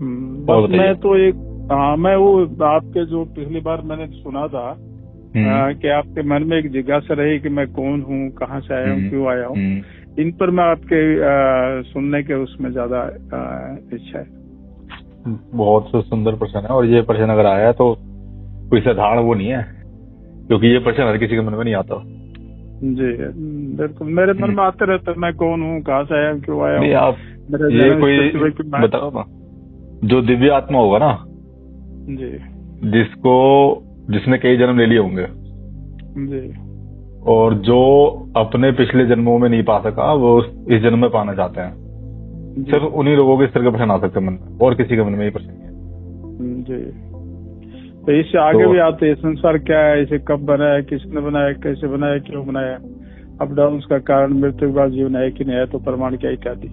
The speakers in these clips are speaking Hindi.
और बस मैं तो एक मैं वो आपके जो पिछली बार मैंने सुना था कि आपके मन में एक जिज्ञासा रही कि मैं कौन हूँ, कहाँ से आया हूँ, क्यों आया हूँ। इन पर मैं आपके सुनने के उसमें ज्यादा इच्छा है। बहुत सुंदर प्रश्न है, और ये प्रश्न अगर आया तो कोई साधारण वो नहीं है, क्योंकि ये प्रश्न हर किसी के मन में नहीं आता। जी बिल्कुल, मेरे मन में आते रहते, मैं कौन हूँ, कहाँ से आया हूँ, क्यों आया नहीं, हूँ। आप ये कोई बताओ ना, जो दिव्य आत्मा होगा ना जी, जिसने कई जन्म ले लिए होंगे जी, और जो अपने पिछले जन्मों में नहीं पा सका वो इस जन्म में पाना चाहते हैं, सिर्फ उन्हीं लोगों के इस तरह के प्रश्न आ सकते हैं मन में, और किसी के मन में ये प्रश्न नहीं है। जी, तो इससे आगे भी आते हैं, संसार क्या है, इसे कब बनाया, किसने बनाया, कैसे बनाया, क्यों बनाया, अप डाउन का कारण, मृत्यु के बाद जीवन है कि नहीं है, तो प्रमाण क्या, इत्यादि।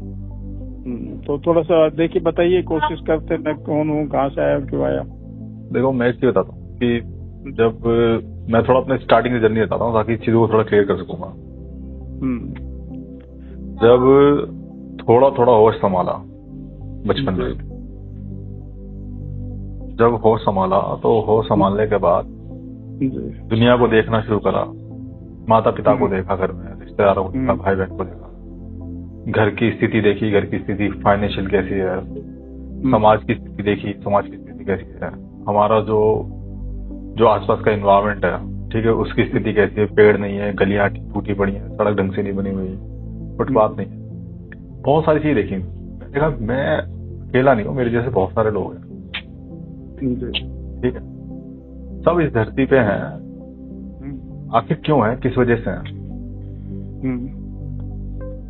तो थोड़ा सा देखिए, बताइए, कोशिश करते मैं कौन हूँ, कहाँ से आया, क्यों आया। देखो, मैं इसलिए बताता हूँ कि जब मैं थोड़ा अपने स्टार्टिंग की जर्नी बताता हूँ ताकि चीजों को थोड़ा क्लियर कर सकूंगा। जब थोड़ा थोड़ा होश संभाला बचपन में, जब होश संभाला तो होश संभालने के बाद दुनिया को देखना शुरू करा, माता पिता को देखा, घर में रिश्तेदारों को देखा, भाई बहन को देखा, घर की स्थिति देखी, घर की स्थिति फाइनेंशियल कैसी है, समाज की स्थिति देखी, समाज की स्थिति कैसी है, हमारा जो आसपास का एनवायरनमेंट है, ठीक है, उसकी स्थिति कैसी है, पेड़ नहीं है, गलियां टूटी पड़ी है, सड़क ढंग से नहीं बनी हुई, फुटपाथ नहीं है, बहुत सारी चीजें देखी। देखा मैं अकेला नहीं हूँ, मेरे जैसे बहुत सारे लोग हैं, ठीक है, सब इस धरती पे हैं। आखिर क्यों है, किस वजह से है।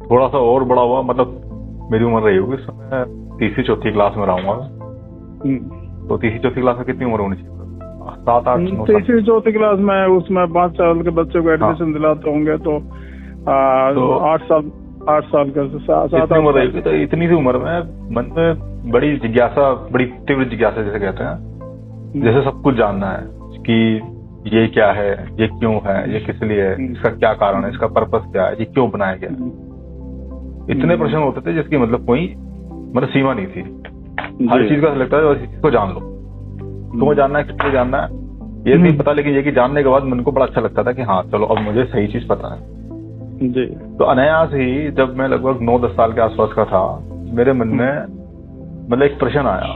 थोड़ा सा और बड़ा हुआ, मतलब मेरी उम्र रही होगी उस समय, तीसरी चौथी क्लास में रहूंगा, तो तीसरी चौथी क्लास में कितनी उम्र होनी चाहिए, 7-8 9 साल। तीसरी चौथी क्लास में उसमें 5 साल के बच्चों को एडमिशन दिलाते होंगे तो 8 साल का 7 उम्र रहेगी। तो इतनी सी उम्र में मन में बड़ी जिज्ञासा, बड़ी तीव्र जिज्ञासा जिसे कहते हैं, जैसे सब कुछ जानना है कि ये क्या है, ये क्यों है, ये किस लिए है, इसका क्या कारण है, इसका पर्पस क्या है, ये क्यों बनाया गया। इतने प्रश्न होते थे जिसकी मतलब कोई सीमा नहीं थी। हर चीज का लगता है बस इसको जान लो, तुम्हें जानना है, किसको जानना है ये नहीं पता, लेकिन ये कि जानने के बाद मन को बड़ा अच्छा लगता था कि हाँ चलो अब मुझे सही चीज पता है। जी। तो अनायास ही जब मैं लगभग 9-10 साल के आसपास का था, मेरे मन में एक प्रश्न आया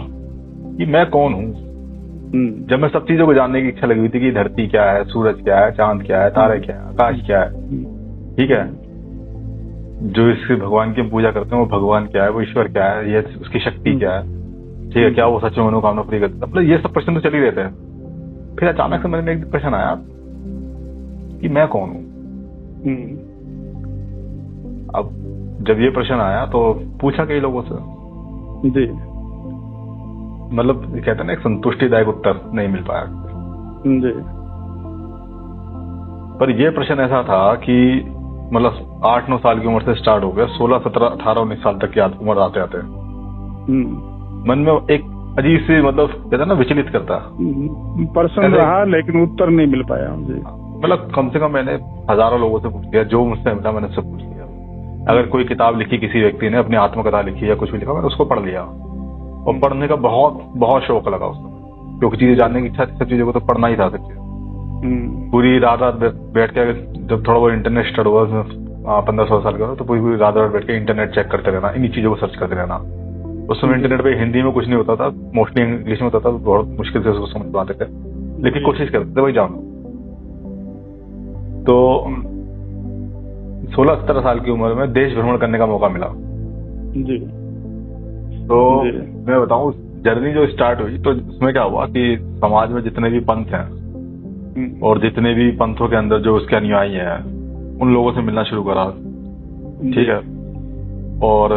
कि मैं कौन हूँ। जब मैं सब चीजों को जानने की इच्छा लगी हुई थी कि धरती क्या है, सूरज क्या है, चांद क्या है, तारे क्या है, आकाश क्या है, ठीक है, जो इसके भगवान की हम पूजा करते हैं वो भगवान क्या है, वो ईश्वर क्या है, ये उसकी शक्ति क्या है, ठीक है, क्या वो सच में मनोकामना पूरी करता है, मतलब ये सब प्रश्न तो चल ही रहते हैं। फिर अचानक से मेरे में एक प्रश्न आया कि मैं कौन हूँ। अब जब ये प्रश्न आया तो पूछा कई लोगों से, जी, मतलब कहते हैं ना, एक संतुष्टिदायक उत्तर नहीं मिल पाया। जी। पर ये प्रश्न ऐसा था कि मतलब 8-9 साल की उम्र से स्टार्ट हो गया, 16, 17, 18, 19 साल तक की उम्र आते आते मन में एक अजीब सी, मतलब कहते हैं ना, विचलित करता प्रश्न रहा लेकिन उत्तर नहीं मिल पाया। मतलब कम से कम मैंने हजारों लोगों से पूछ लिया, जो मुझसे मिला मैंने सब पूछ लिया। अगर कोई किताब लिखी, किसी व्यक्ति ने अपनी आत्मकथा लिखी या कुछ भी लिखा, मैंने उसको पढ़ लिया, और पढ़ने का बहुत बहुत शौक लगा उसमें, क्योंकि चीजें जानने की इच्छा थी, सब चीजों को तो पढ़ना ही था सब चीजें। पूरी रात बैठ के, जब थोड़ा बहुत इंटरनेट स्टार्ट हुआ, 15-16 साल का, तो पूरी रात बैठ के इंटरनेट चेक करते रहना, इन्हीं चीजों को सर्च करते रहना। उस समय इंटरनेट पे हिंदी में कुछ नहीं होता था, मोस्टली इंग्लिश में होता था, बहुत मुश्किल से उसको समझ पाते थे, लेकिन कोशिश करते थे वही जानो। तो 16-17 साल की उम्र में देश भ्रमण करने का मौका मिला। जी। तो मैं बताऊं, जर्नी जो स्टार्ट हुई तो उसमें क्या हुआ कि समाज में जितने भी पंथ हैं और जितने भी पंथों के अंदर जो उसके अनुयायी हैं, उन लोगों से मिलना शुरू करा, ठीक है, और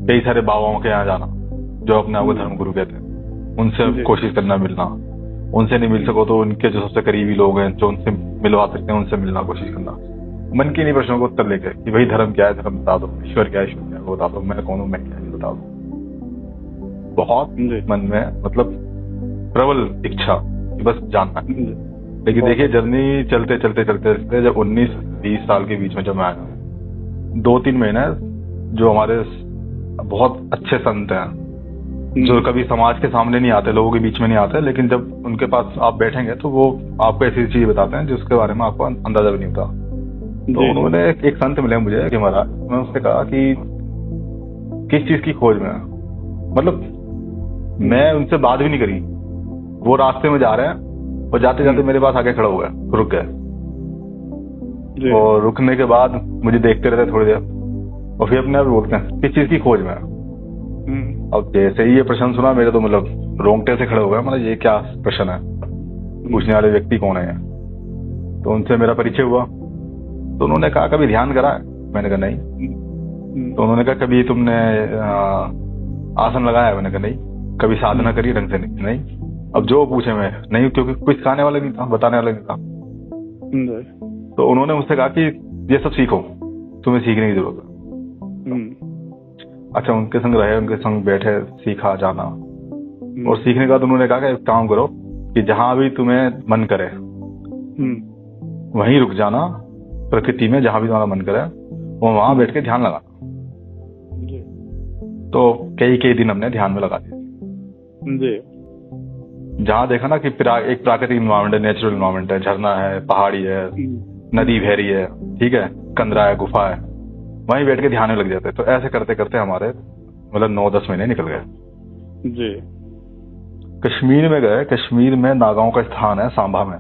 कई सारे बाबाओं के यहाँ जाना जो अपने आप को धर्म गुरु कहते हैं, उनसे कोशिश करना मिलना, उनसे नहीं मिल सको तो उनके जो सबसे करीबी लोग हैं जो उनसे मिलवा सकते हैं, उनसे मिलना कोशिश करना, मन की नहीं प्रश्नों को उत्तर लेके कि भाई धर्म क्या है, धर्म बता दो, ईश्वर क्या है, ईश्वर क्या है, वो बता दो, मैं कौन हूँ, मैं क्या है, बता दो। बहुत मन में मतलब प्रबल इच्छा कि बस जानना। लेकिन देखिए, जर्नी चलते चलते चलते चलते जब 19-20 साल के बीच में जब मैं आया, 2-3 महीने जो हमारे बहुत अच्छे संत हैं, जो कभी समाज के सामने नहीं आते, लोगों के बीच में नहीं आते, लेकिन जब उनके पास आप बैठेंगे तो वो आपको ऐसी चीज बताते हैं जिसके बारे में आपको अंदाजा भी नहीं होता। तो उन्होंने एक संत मिले मुझे कि महाराज, मैं उससे कहा कि किस चीज की खोज में है, मतलब मैं उनसे बात भी नहीं करी, वो रास्ते में जा रहे हैं और जाते जाते मेरे पास आके खड़ा हो गया, रुक गए, और रुकने के बाद मुझे देखते रहते थोड़ी देर, और फिर अपने आप बोलते हैं किस चीज की खोज में है। अब जैसे ही ये प्रश्न सुना मेरे तो मतलब रोंगटे से खड़े हो गए, मतलब ये क्या प्रश्न है, पूछने वाले व्यक्ति कौन है। तो उनसे मेरा परिचय हुआ, तो उन्होंने कहा कभी ध्यान करा है? मैंने कहा नहीं। तो उन्होंने कहा कभी तुमने आसन लगाया? मैंने कहा नहीं। कभी साधना करी ढंग से? नहीं। अब जो पूछे मैं नहीं, क्योंकि कुछ सिखाने वाले नहीं था, बताने वाले नहीं था। तो उन्होंने मुझसे कहा कि ये सब सीखो, तुम्हें सीखने की जरूरत है। अच्छा, उनके संग रहे, उनके संग बैठे, सीखा जाना, और सीखने के बाद उन्होंने कहा कि एक काम करो कि जहां भी तुम्हें मन करे वहीं रुक जाना, प्रकृति में जहां भी तुम्हारा मन करे वो वहां बैठ के ध्यान लगाना। तो कई दिन हमने ध्यान में लगा दिया। जहां देखा ना कि एक प्राकृतिक इन्वायरमेंट है, नेचुरल इन्वायरमेंट है, झरना है, पहाड़ी है, नदी बह रही है, ठीक है, कंदरा है, गुफा है, वहीं बैठ के ध्यान में लग जाते। तो ऐसे करते करते हमारे मतलब 9-10 महीने निकल गए जी। कश्मीर में गए, कश्मीर में नागाओं का स्थान है सांभा में।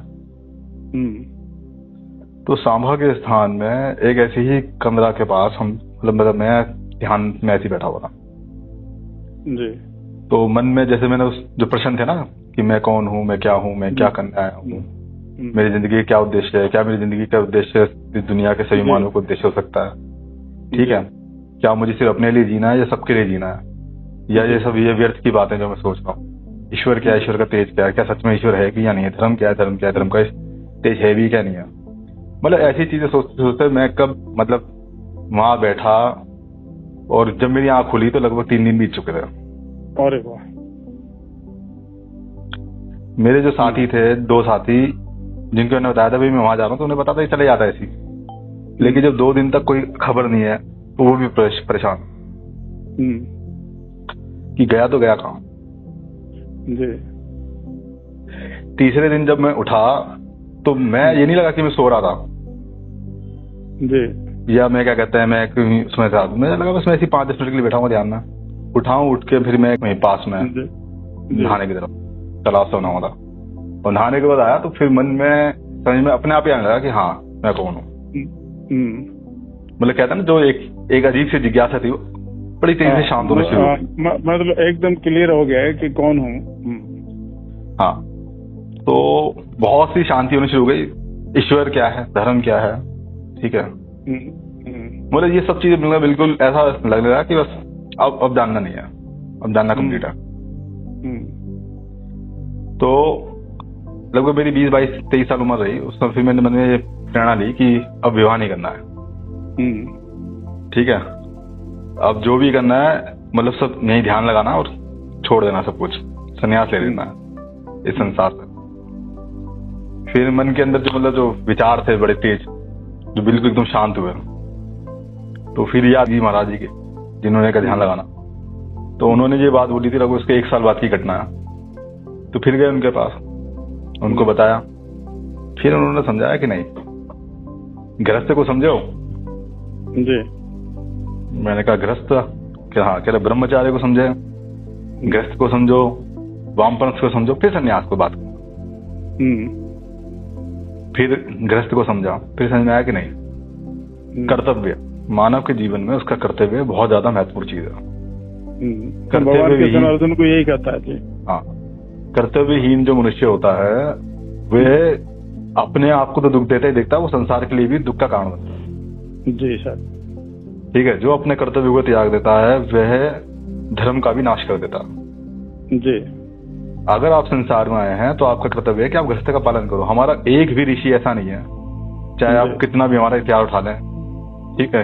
तो सांभा के स्थान में एक ऐसी ही कंदरा के पास हम मतलब मैं ध्यान में ऐसे बैठा हुआ था जी। तो मन में जैसे मैंने उस जो प्रश्न थे ना कि मैं कौन हूँ, मैं क्या हूँ, मैं क्या करना आया हूँ, मेरी जिंदगी का क्या उद्देश्य है, क्या मेरी जिंदगी का उद्देश्य इस दुनिया के सभी मानव को उद्देश्य हो सकता है, ठीक है, क्या मुझे सिर्फ अपने लिए जीना है या सबके लिए जीना है, या ये सब ये व्यर्थ की बातें जो मैं सोच रहा हूँ। ईश्वर क्या है, ईश्वर का तेज क्या है, क्या सच में ईश्वर है कि या नहीं है, धर्म क्या है, धर्म क्या है, धर्म का तेज है भी क्या नहीं है, मतलब ऐसी चीजें सोचते सोचते मैं कब मतलब वहां बैठा, और जब मेरी आंख खुली तो लगभग 3 दिन बीत चुके थे। अरे वाह। मेरे जो साथी थे, 2 साथी जिनको मैंने बताया था भाई मैं वहां जा रहा हूँ, तो उन्हें पता था चले जाता है ऐसी, लेकिन जब 2 दिन तक कोई खबर नहीं है तो वो भी परेशान कि गया तो गया कहाँ जी। तीसरे दिन जब मैं उठा तो मैं ये नहीं लगा कि मैं सो रहा था जी, या मैं क्या कहते हैं मैं उसमें था, मुझे लगा बस मैं ऐसी 5-10 मिनट के लिए बैठा हूँ ध्यान में, उठाऊं, उठ के फिर मैं वहीं पास में नहाने की तरफ तालाब से नहा था, और नहाने के बाद आया तो फिर मन में समझ में अपने आप ही आने लगा कि हाँ मैं कौन हूँ। मतलब कहता ना जो एक अजीब सी जिज्ञासा थी वो बड़ी तेजी से शांत होना शुरू हुई, मतलब एकदम क्लियर हो गया है कि कौन हूँ। हाँ, तो बहुत सी शांति होनी शुरू हो गई, ईश्वर क्या है, धर्म क्या है, ठीक है, मतलब ये सब चीजें मिलना बिल्कुल ऐसा लगने लगा कि बस अब जानना नहीं है, अब जानना कंप्लीट है। तो लगभग मेरी 20-22-23 साल उम्र रही, उस समय फिर मैंने मन में प्रेरणा ली कि अब विवाह नहीं करना है, ठीक है, अब जो भी करना है मतलब सब नहीं ध्यान लगाना और छोड़ देना, सब कुछ संन्यास ले लेना है इस संसार से। फिर मन के अंदर जो मतलब जो विचार थे बड़े तेज, जो बिल्कुल एकदम शांत हुए, तो फिर याद की महाराज जी के जिन्होंने का ध्यान लगाना, तो उन्होंने ये बात बोली थी लगभग उसके 1 साल बाद की घटना है। तो फिर गए उनके पास, उनको बताया, फिर उन्होंने समझाया कि नहीं, गृहस्थ को समझो जी। मैंने कहा गृहस्थ क्या? हाँ, कह रहे ब्रह्मचार्य को समझे, गृहस्थ को समझो, वामपंथ को समझो, फिर संन्यास को बात करो। फिर गृहस्थ को समझा, फिर समझ में आया कि नहीं, कर्तव्य मानव के जीवन में उसका कर्तव्य बहुत ज्यादा महत्वपूर्ण चीज है। कर्तव्य अर्जुन को यही कहता है जी। हाँ, कर्तव्यहीन जो मनुष्य होता है वह अपने आप को तो दुख देता ही देखता है, वो संसार के लिए भी दुख का कारण बनता है जी सर, ठीक है। जो अपने कर्तव्य को त्याग देता है वह धर्म का भी नाश कर देता है जी। अगर आप संसार में आए हैं तो आपका कर्तव्य है कि आप गृहस्थ का पालन करो। हमारा एक भी ऋषि ऐसा नहीं है, चाहे आप कितना भी हमारा इतिहास उठा लें, ठीक है,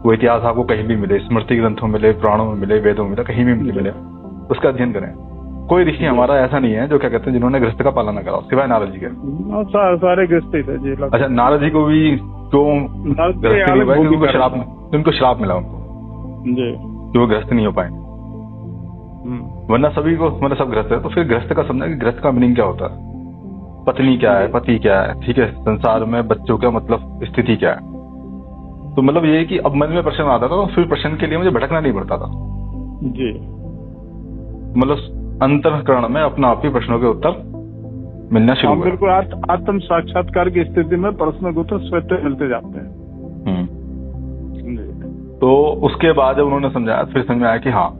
वो इतिहास आपको कहीं भी मिले, स्मृति ग्रंथों में मिले, पुराणों में मिले, वेदों में मिले, कहीं भी मिले, उसका अध्ययन करें। कोई ऋषि हमारा ऐसा नहीं है जो क्या कहते हैं जिन्होंने गृहस्थ का पालन करा, सिवाय नारद जी के। सारे गृहस्थ ही थे जी। अच्छा, नारद जी को भी क्यों गृहस्थ नहीं हुआ? उनको श्राप मिला उनको जी, कि वो गृहस्थ नहीं हो पाए वरना सभी को मतलब सब गृहस्थ है, तो फिर गृहस्थ का समझना कि गृहस्थ का मीनिंग क्या होता है, पत्नी क्या है, पति क्या है, ठीक है, संसार में बच्चों का मतलब स्थिति क्या है। तो मतलब ये है कि अब मन में प्रश्न आता था, तो फिर प्रश्न के लिए मुझे भटकना नहीं पड़ता था जी। मतलब अंतःकरण में अपना आप ही प्रश्नों के उत्तर मिलना शुरू हुआ। बिल्कुल आत्म साक्षात्कार की स्थिति में प्रश्न के उत्तर स्वतः मिलते जाते हैं। तो उसके बाद जब उन्होंने समझाया, फिर समझ में आया कि हाँ,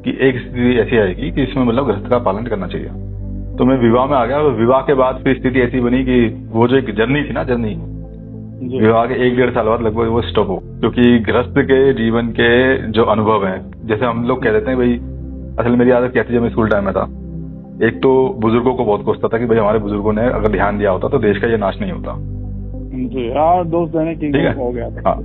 कि एक स्थिति ऐसी आएगी कि इसमें मतलब गृहस्थ का पालन करना चाहिए। तो मैं विवाह में आ गया। विवाह के बाद फिर स्थिति ऐसी बनी कि वो जो एक जर्नी थी ना, जर्नी विवाह के 1-1.5 साल बाद लगभग वो स्टॉप हो, क्योंकि गृहस्थ के जीवन के जो अनुभव हैं, जैसे हम लोग कह देते हैं भाई, असल मेरी आदत क्या थी, जब मैं स्कूल टाइम में था, एक तो बुजुर्गों को बहुत कोसता था कि भाई हमारे बुजुर्गों ने अगर ध्यान दिया होता तो देश का ये नाश नहीं होता जी। दोस्त देने की हो गया था। हाँ,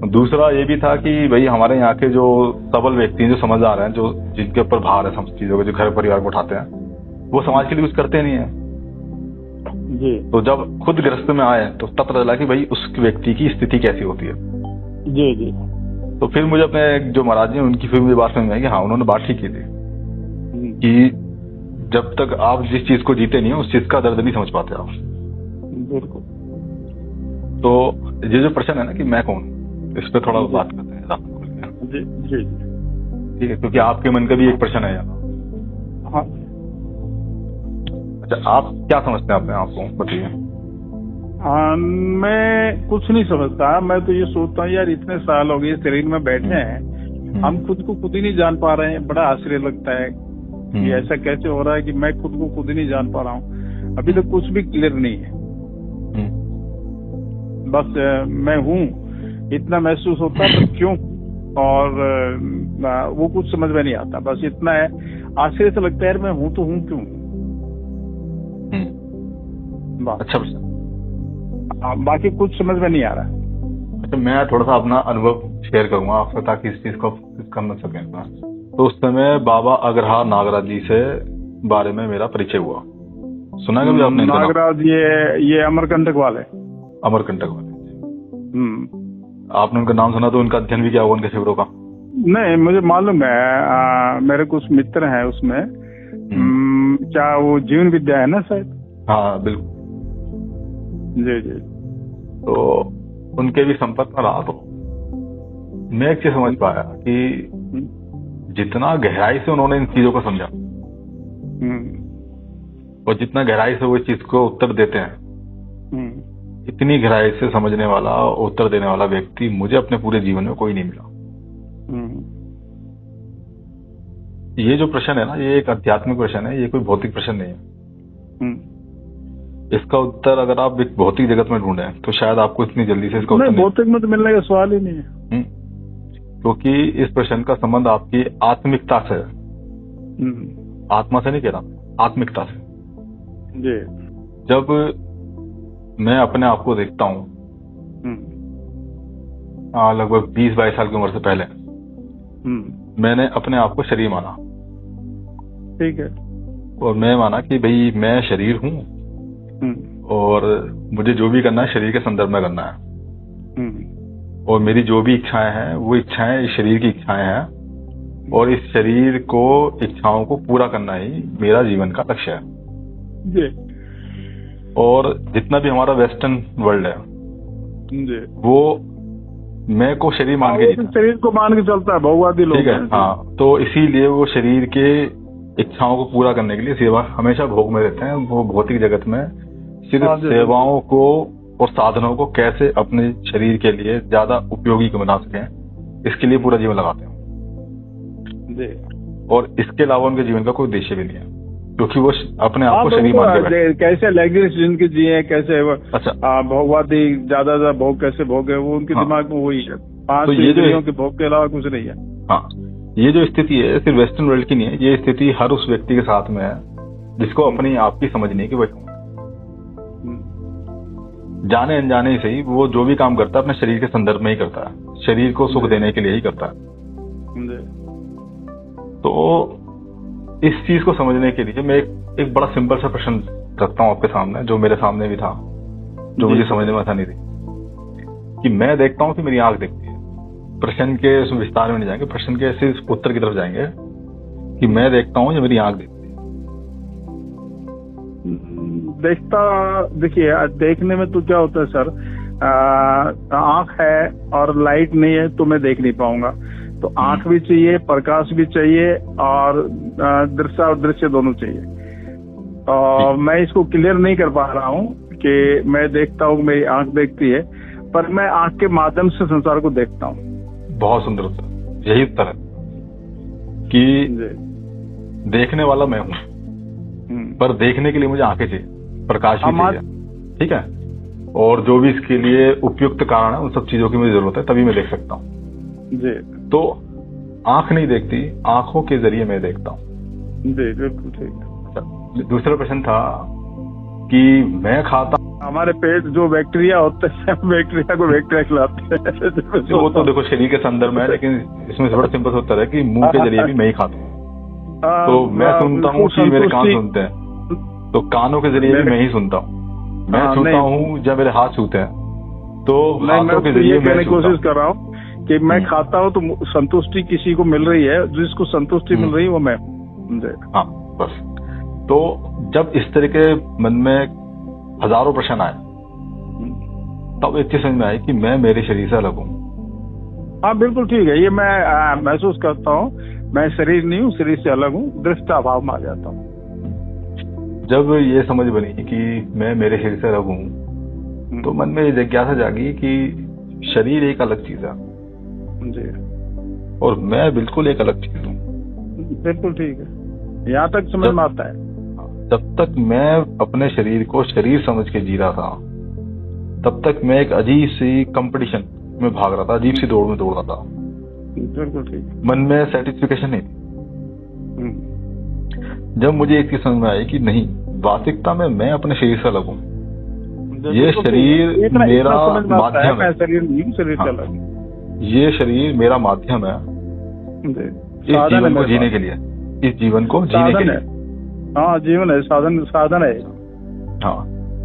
दूसरा ये भी था कि भाई हमारे यहाँ के जो सबल व्यक्ति हैं, जो समझदार हैं, जो जिनके ऊपर भार है सब चीजों के, जो घर परिवार को उठाते हैं, वो समाज के लिए कुछ करते नहीं है जी। तो जब खुद गृहस्थ में आए तो तब पता चला कि भाई उस व्यक्ति की स्थिति कैसी होती है। जी जी। तो फिर मुझे अपने जो महाराज जी उनकी फिर मुझे बात समझ में आई कि हाँ, उन्होंने बात ठीक की थी कि जब तक आप जिस चीज को जीते नहीं हो, उस चीज का दर्द नहीं समझ पाते आप। बिल्कुल। तो ये जो प्रश्न है ना कि मैं कौन, इस पे थोड़ा बात करते हैं। जी जी। ठीक है, क्योंकि आपके मन का भी एक प्रश्न है यहाँ। हाँ। अच्छा, आप क्या समझते हैं अपने आप को, बताइए। मैं कुछ नहीं समझता। मैं तो ये सोचता हूँ यार, इतने साल हो गए शरीर में बैठे हैं, हम खुद को खुद ही नहीं जान पा रहे हैं। बड़ा आश्चर्य लगता है कि ऐसा कैसे हो रहा है कि मैं खुद को खुद ही नहीं जान पा रहा हूँ। अभी तक कुछ भी क्लियर नहीं है। बस मैं हूँ इतना महसूस होता है, पर क्यों और वो कुछ समझ में नहीं आता। बस इतना है, आश्चर्य से लगता है यार मैं हूँ तो हूँ क्यों। अच्छा, बाकी कुछ समझ में नहीं आ रहा। अच्छा, मैं थोड़ा सा अपना अनुभव शेयर करूंगा आपसे ताकि इस चीज को कर सकें। तो उस समय बाबा अग्रहा नागराज जी से बारे में मेरा परिचय हुआ। सुना है कभी आपने? नागराज ये अमरकंटक वाले। अमरकंटक वाले। आपने उनका नाम सुना तो उनका अध्ययन भी किया होगा उनके शिविरों का? नहीं, मुझे मालूम है। मेरे कुछ मित्र हैं उसमें। क्या वो जीवन विद्या है ना शायद? हाँ बिल्कुल। जी जी। तो उनके भी संपर्क में रहा, तो मैं एक चीज समझ पाया कि जितना गहराई से उन्होंने इन चीजों को समझा और जितना गहराई से वो इस चीज को उत्तर देते हैं, इतनी गहराई से समझने वाला, उत्तर देने वाला व्यक्ति मुझे अपने पूरे जीवन में कोई नहीं मिला। ये जो प्रश्न है ना, ये एक आध्यात्मिक प्रश्न है, ये कोई भौतिक प्रश्न नहीं है। इसका उत्तर अगर आप एक भौतिक जगत में ढूंढें तो शायद आपको इतनी जल्दी से इसका उत्तर नहीं, भौतिक में तो मिलने का सवाल ही नहीं है। क्योंकि इस प्रश्न का संबंध आपकी आत्मिकता से, आत्मा से नहीं कह रहा, आत्मिकता से। जी। जब मैं अपने आप को देखता हूँ लगभग 20-22 साल की उम्र से पहले, मैंने अपने आप को शरीर माना। ठीक है। और मैं माना कि भाई मैं शरीर हूँ और मुझे जो भी करना है शरीर के संदर्भ में करना है, और मेरी जो भी इच्छाएं हैं वो इच्छाएं इस शरीर की इच्छाएं हैं, और इस शरीर को इच्छाओं को पूरा करना ही मेरा जीवन का लक्ष्य है। जी। और जितना भी हमारा वेस्टर्न वर्ल्ड है जी, वो मैं को शरीर मान के जीता, शरीर को मान के चलता है, बहुवादी लोग। ठीक है। हाँ, तो इसीलिए वो शरीर के इच्छाओं को पूरा करने के लिए सेवा हमेशा भोग में रहते हैं। वो भौतिक जगत में सिर्फ सेवाओं को और साधनों को कैसे अपने शरीर के लिए ज्यादा उपयोगी बना सकें, इसके लिए पूरा जीवन लगाते हैं। और इसके अलावा उनके जीवन का कोई उद्देश्य भी नहीं है, क्योंकि वो अपने आप को शरीर मान के कैसे लग्जरियस जिंदगी जिए, कैसे अच्छा भोगवादी ज्यादा भोग कैसे भोगे, वो उनके दिमाग में वही है। तो ये जो के भोग के अलावा कुछ नहीं है। हाँ, ये जो स्थिति है सिर्फ वेस्टर्न वर्ल्ड की नहीं है, ये स्थिति हर उस व्यक्ति के साथ में है जिसको अपनी आप की समझ नहीं कि वह जाने अनजाने ही सही, वो जो भी काम करता है अपने शरीर के संदर्भ में ही करता है, शरीर को सुख देने के लिए ही करता है। तो इस चीज को समझने के लिए मैं एक बड़ा सिंपल सा प्रश्न रखता हूँ आपके सामने, जो मेरे सामने भी था, जो मुझे समझने में आसानी थी। कि मैं देखता हूँ कि मेरी आंख देखती है। प्रश्न के उसमें विस्तार में नहीं जाएंगे, प्रश्न के सिर्फ उत्तर की तरफ जाएंगे कि मैं देखता हूँ या मेरी आंख देखती है? देखिए, देखने में तो क्या होता है सर, आंख है और लाइट नहीं है तो मैं देख नहीं पाऊंगा। तो आंख भी चाहिए, प्रकाश भी चाहिए, और दृश्य और दृश्य दोनों चाहिए। और मैं इसको क्लियर नहीं कर पा रहा हूँ कि मैं देखता हूँ, मेरी आंख देखती है, पर मैं आंख के माध्यम से संसार को देखता हूँ। बहुत सुंदर उत्तर, यही उत्तर है कि देखने वाला मैं हूँ, पर देखने के लिए मुझे आंखें चाहिए, प्रकाश भी चाहिए, ठीक है, और जो भी इसके लिए उपयुक्त कारण है उन सब चीजों की मुझे जरूरत है, तभी मैं देख सकता हूँ जी। तो आंख नहीं देखती, आंखों के जरिए मैं देखता हूँ जी, बिल्कुल ठीक है। अच्छा, दूसरा प्रश्न था कि मैं खाता, हमारे पेट जो बैक्टीरिया होते हैं, बैक्टीरिया को बैक्टीरिया खिलाते हैं वो तो देखो शरीर के संदर्भ में है, लेकिन इसमें बड़ा सिंपल उत्तर है कि मुंह के जरिए भी मैं ही खाता हूँ। तो मैं सुनता हूँ कि मेरे कान सुनते हैं, तो कानों के जरिए भी मैं ही सुनता हूँ। मैं छूता हूँ जब मेरे हाथ छूते हैं, तो हाथों के जरिए मैं कोशिश कर रहा हूँ कि मैं खाता हूँ तो संतुष्टि किसी को मिल रही है, जिसको संतुष्टि मिल रही है वो मैं। हाँ बस। तो जब इस तरह के मन में हजारों प्रश्न आए, तब एक चीज समझ में आई कि मैं मेरे शरीर से अलग हूँ। हाँ बिल्कुल ठीक है, ये मैं महसूस करता हूँ, मैं शरीर नहीं हूँ, शरीर से अलग हूँ, दृष्टा भाव में आ जाता हूँ। जब ये समझ बनी कि मैं मेरे शरीर से अलग हूँ, तो मन में ये जिज्ञासा जागी कि शरीर एक अलग चीज है जी, और मैं बिल्कुल एक अलग चीज हूँ। बिल्कुल ठीक है, यहाँ तक समझ में आता है। जब तक मैं अपने शरीर को शरीर समझ के जी रहा था, तब तक मैं एक अजीब सी कंपटीशन में भाग रहा था, अजीब सी दौड़ में दौड़ रहा था। बिल्कुल ठीक है। मन में सेटिस्फिकेशन नहीं थी। जब मुझे एक चीज समझ में आई कि नहीं, वास्तविकता में मैं अपने शरीर से अलग हूँ, ये शरीर मेरा माध्यम है, शरीर नहीं, शरीर से अलग, ये शरीर मेरा माध्यम है इस जीवन को जीने के लिए, इस जीवन को जीने के लिए। हाँ जीवन है, साधन है। हाँ,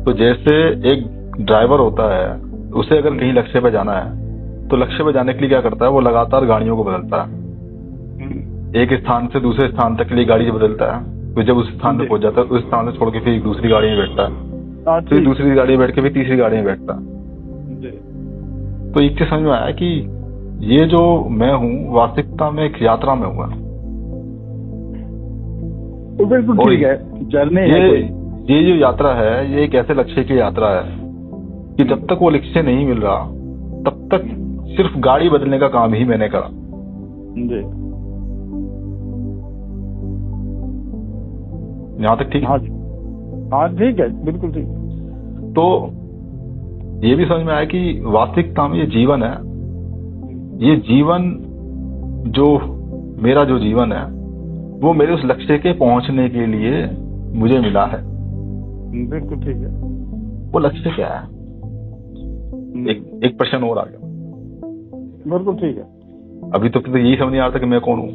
तो जैसे एक ड्राइवर होता है, उसे अगर कहीं लक्ष्य पे जाना है तो लक्ष्य पे जाने के लिए क्या करता है, वो लगातार गाड़ियों को बदलता है, एक स्थान से दूसरे स्थान तक के लिए गाड़ी बदलता है। तो जब उस स्थान पे पहुंच जाता है, उस स्थान से छोड़ के फिर दूसरी गाड़ी में बैठता है, फिर दूसरी गाड़ी में बैठ के फिर तीसरी गाड़ी में बैठता है। तो एक चीज समझ में आया कि ये जो मैं हूँ वास्तविकता में एक यात्रा में हुआ। तो बिल्कुल ठीक है, जर्नी है। ये जो यात्रा है, ये एक ऐसे लक्ष्य की यात्रा है कि जब तक वो लक्ष्य नहीं मिल रहा, तब तक सिर्फ गाड़ी बदलने का काम ही मैंने करा। जी, यहाँ तक ठीक है? हाँ ठीक है, बिल्कुल ठीक। तो ये भी समझ में आया कि वास्तविकता में ये जीवन है, ये जीवन जो मेरा जो जीवन है वो मेरे उस लक्ष्य के पहुंचने के लिए मुझे मिला है। बिल्कुल ठीक है। वो लक्ष्य क्या है? एक प्रश्न और आ गया। बिल्कुल ठीक है। अभी तो यही समझ नहीं आ रहा था कि मैं कौन हूँ।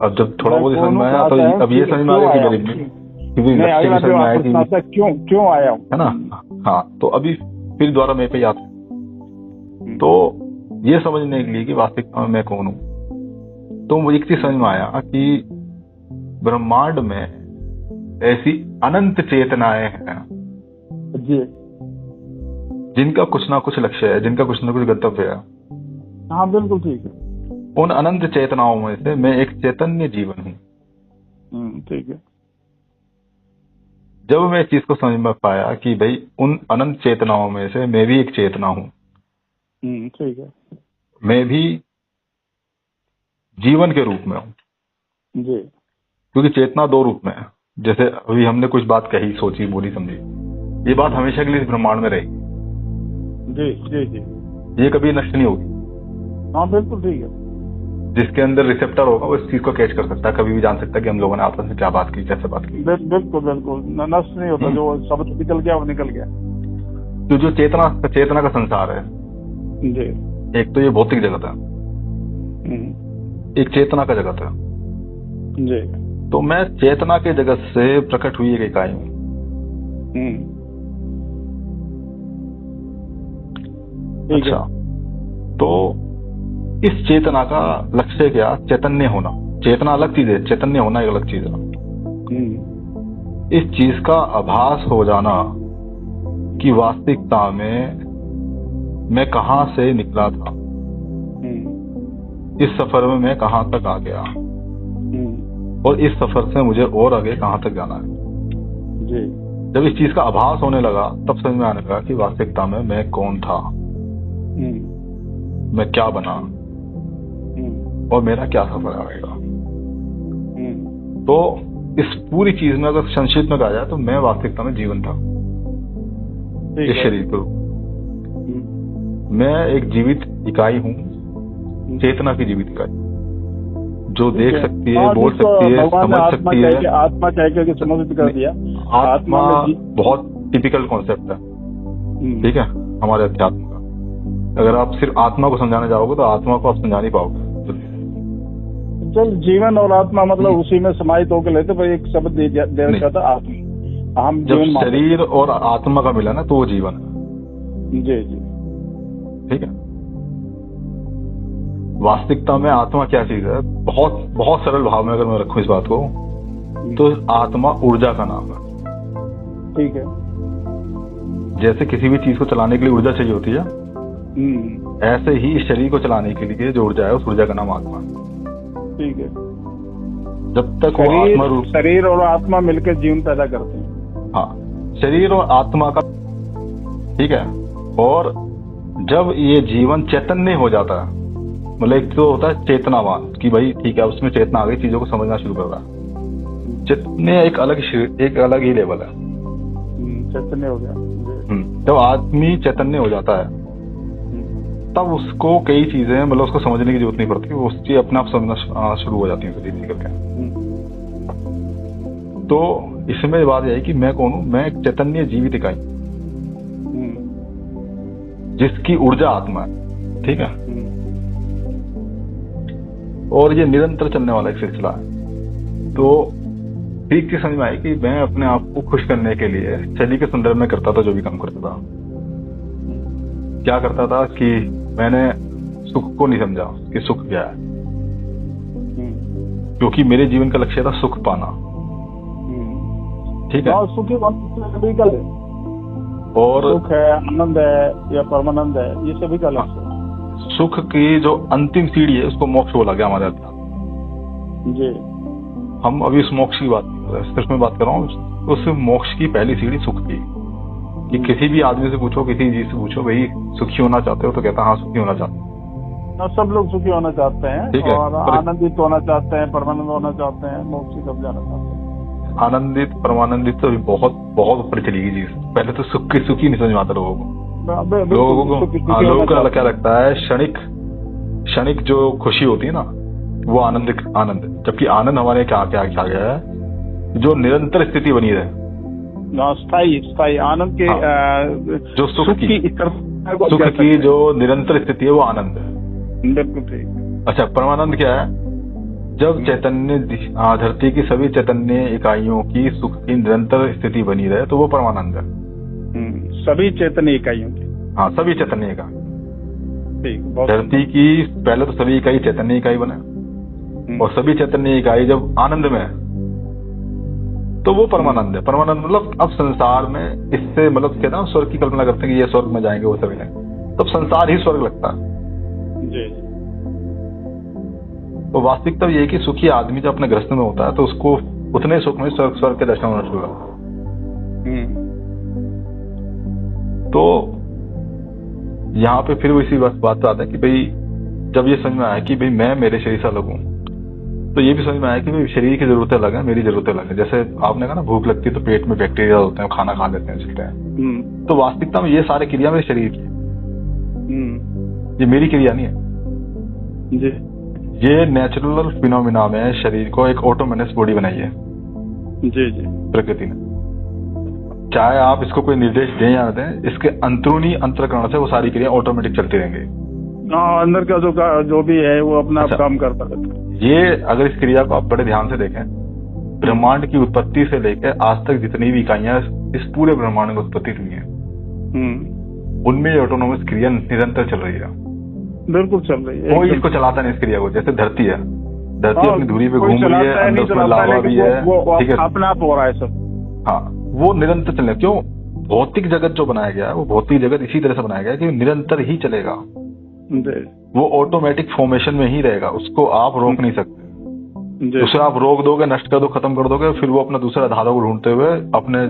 अब जब थोड़ा बहुत समझ में आया तो अब ये समझ में आ गया कि क्यों आया हूँ, है ना। हाँ, तो अभी फिर दोबारा मैं पे याद, तो ये समझने के लिए कि वास्तविकता में मैं कौन हूँ, तो मुझे एक चीज समझ में आया कि ब्रह्मांड में ऐसी अनंत चेतनाएं हैं जी, जिनका कुछ ना कुछ लक्ष्य है, जिनका कुछ ना कुछ गंतव्य है। हाँ बिल्कुल ठीक है। उन अनंत चेतनाओं में से मैं एक चैतन्य जीवन हूँ। ठीक है। जब मैं इस चीज को समझ में पाया कि भाई उन अनंत चेतनाओं में से मैं भी एक चेतना हूँ, ठीक है, मैं भी जीवन के रूप में हूँ जी, क्योंकि चेतना दो रूप में है। जैसे अभी हमने कुछ बात कही, सोची, बोली, समझी, ये बात हमेशा के लिए इस ब्रह्मांड में रहेगी। जी जी जी, ये कभी नष्ट नहीं होगी। हाँ बिल्कुल ठीक है। जिसके अंदर रिसेप्टर होगा वो इस चीज को कैच कर सकता है, कभी भी जान सकता है कि हम लोगों ने आपस में क्या बात की, कैसे बात की। बिल्कुल बिल्कुल, नष्ट नहीं होता, जो शब्द निकल गया वो निकल गया। तो जो चेतना का संसार है जी, एक तो ये भौतिक जगत है, एक चेतना का जगत है जी। तो मैं चेतना के जगत से प्रकट हुई एक इकाई हूँ। अच्छा, तो इस चेतना का लक्ष्य क्या? चैतन्य होना। चेतना अलग चीज है, चैतन्य होना एक अलग चीज है। इस चीज का आभास हो जाना कि वास्तविकता में मैं कहां से निकला था, इस सफर में मैं कहां तक आ गया, और इस सफर से मुझे और आगे कहां तक जाना है जी। जब इस चीज का आभास होने लगा तब समझ में आने लगा कि वास्तविकता में मैं कौन था, मैं क्या बना, और मेरा क्या सफर आएगा। तो इस पूरी चीज में अगर संक्षिप्त में कहा जाए तो मैं वास्तविकता में जीवन था इस शरीर को। मैं एक जीवित इकाई हूँ, चेतना की जीवित इकाई, जो देख सकती है, बोल सकती है, समझ सकती है। आत्मा कह करके समझ कर दिया। आत्मा बहुत टिपिकल कॉन्सेप्ट है, ठीक है, हमारे अध्यात्म का। अगर आप सिर्फ आत्मा को समझाने जाओगे तो आत्मा को आप समझा नहीं पाओगे। चल, जीवन और आत्मा मतलब उसी में समाहित होकर लेते, पर एक शब्द दे रखा था आत्मा। हम जब शरीर और आत्मा का मिला ना तो वो जीवन है। जी जी, ठीक है। वास्तविकता में आत्मा क्या चीज है, बहुत बहुत सरल भाव में अगर मैं रखूं इस बात को, तो आत्मा ऊर्जा का नाम है। ठीक है। जैसे किसी भी चीज को चलाने के लिए ऊर्जा चाहिए होती है, ऐसे ही इस शरीर को चलाने के लिए जो ऊर्जा है उस ऊर्जा का नाम आत्मा है। ठीक है। जब तक वो आत्मा रूप, शरीर और आत्मा मिलकर जीवन पैदा करते हैं। हाँ, शरीर और आत्मा का, ठीक है। और जब ये जीवन चैतन्य हो जाता है, मतलब एक तो होता है चेतनावान कि भाई ठीक है उसमें चेतना आ गई, चीजों को समझना शुरू कर रहा है। चैतन्य एक अलग ही लेवल है। चैतन्य हो गया। जब आदमी चैतन्य हो जाता है तब उसको कई चीजें, मतलब उसको समझने की जरूरत नहीं पड़ती, वो उसकी अपने आप समझना शुरू हो जाती है धीरे करके। तो इसमें बात यह है कि मैं कौन हूं, मैं एक चैतन्य जीवित इकाई जिसकी ऊर्जा आत्मा है, ठीक है। और ये निरंतर चलने वाला एक सिलसिला है। तो ठीक चीज समझ में आई कि मैं अपने आप को खुश करने के लिए शरीर के संदर्भ में करता था जो भी काम करता था। क्या करता था कि मैंने सुख को नहीं समझा कि सुख क्या है, क्योंकि मेरे जीवन का लक्ष्य था सुख पाना, ठीक है। सुखी और सुख है, आनंद है या परमानंद है, ये सभी का लक्ष्य है। सुख की जो अंतिम सीढ़ी है उसको मोक्ष बोला गया हमारे अध्यात्म जी। हम अभी उस मोक्ष की बात कर रहे हैं, सिर्फ मैं बात कर रहा हूँ उस मोक्ष की पहली सीढ़ी सुख की। कि किसी भी आदमी से पूछो, किसी जीव से पूछो, भाई सुखी होना चाहते हो, तो कहता हाँ सुखी होना चाहते हैं। सब लोग सुखी होना चाहते हैं, ठीक है, और आनंदित होना चाहते हैं, परमानंद होना चाहते हैं, मोक्ष की तरफ जाना चाहते हैं। आनंदित परमानंदित तो बहुत बहुत ऊपर चली गई चीज। पहले तो सुखी नहीं समझ में आता लोगों को। लोगों को क्या लगता है, क्षणिक जो खुशी होती है ना वो आनंद, जबकि आनंद हमारे क्या क्या गया है, जो निरंतर स्थिति बनी रहे, स्थायी आनंद के। जो सुख की जो निरंतर स्थिति है वो आनंद है। बिल्कुल ठीक। अच्छा, परमानंद क्या है, जब चैतन्य धरती की सभी चैतन्य इकाइयों की सुख की निरंतर स्थिति बनी रहे तो वो परमानंद है। सभी चैतन्य इकाइयों की, हाँ सभी चैतन्य इकाई, धरती की पहले तो सभी इकाई चैतन्य इकाई बने, और सभी चैतन्य इकाई जब आनंद में है तो वो परमानंद है। परमानंद मतलब अब संसार में इससे, मतलब कहते हैं स्वर्ग की कल्पना करते हैं कि ये स्वर्ग में जाएंगे वो सभी नहीं, तब संसार ही स्वर्ग लगता है जी। तो वास्तविकता ये है कि सुखी आदमी जब अपने गृहस्थ में होता है तो उसको उतने सुख में स्वर्ग के दर्शन होना शुरू होगा। तो यहाँ पे फिर वो इसी बात आता है कि भाई जब ये समझ में आया कि भाई मैं मेरे शरीर से अलग हूँ, तो ये भी समझ में आया कि भाई शरीर की जरूरतें अलग है, मेरी जरूरतें अलग है। जैसे आपने कहा ना भूख लगती है तो पेट में बैक्टीरिया होते हैं, खाना खा लेते हैं, चलते हैं। तो वास्तविकता में ये सारी क्रिया मेरे शरीर की है, ये मेरी क्रिया नहीं है जी। ये नेचुरल फिनोमिना में शरीर को एक ऑटोमेटिक बॉडी बनाई है जी जी प्रकृति ने। चाहे आप इसको कोई निर्देश दें या दें, इसके अंदरूनी अंतरकरण से वो सारी क्रिया ऑटोमेटिक चलती रहेंगी। अंदर का जो भी है वो अपना काम करता रहता है। ये अगर इस क्रिया को आप बड़े ध्यान से देखें, ब्रह्मांड की उत्पत्ति से लेकर आज तक जितनी भी इकाइयां इस पूरे ब्रह्मांड में उत्पत्ति हुई है, उनमें ये ऑटोनोमस क्रिया निरंतर चल रही है। बिल्कुल चल रही है, कोई इसको चलाता नहीं इस क्रिया को। जैसे धरती है, धरती अपनी धुरी पे घूम रही है, अंदर उसमें लावा भी है, ठीक है, अपने आप हो रहा है सब। हाँ, वो निरंतर चलने, क्यों? भौतिक जगत जो बनाया गया है वो भौतिक जगत इसी तरह से बनाया गया है कि निरंतर ही चलेगा, वो ऑटोमेटिक फॉर्मेशन में ही रहेगा, उसको आप रोक नहीं सकते। उसे आप रोक दोगे, नष्ट कर दो, खत्म कर दोगे, फिर वो अपना दूसरा धारा को ढूंढते हुए अपने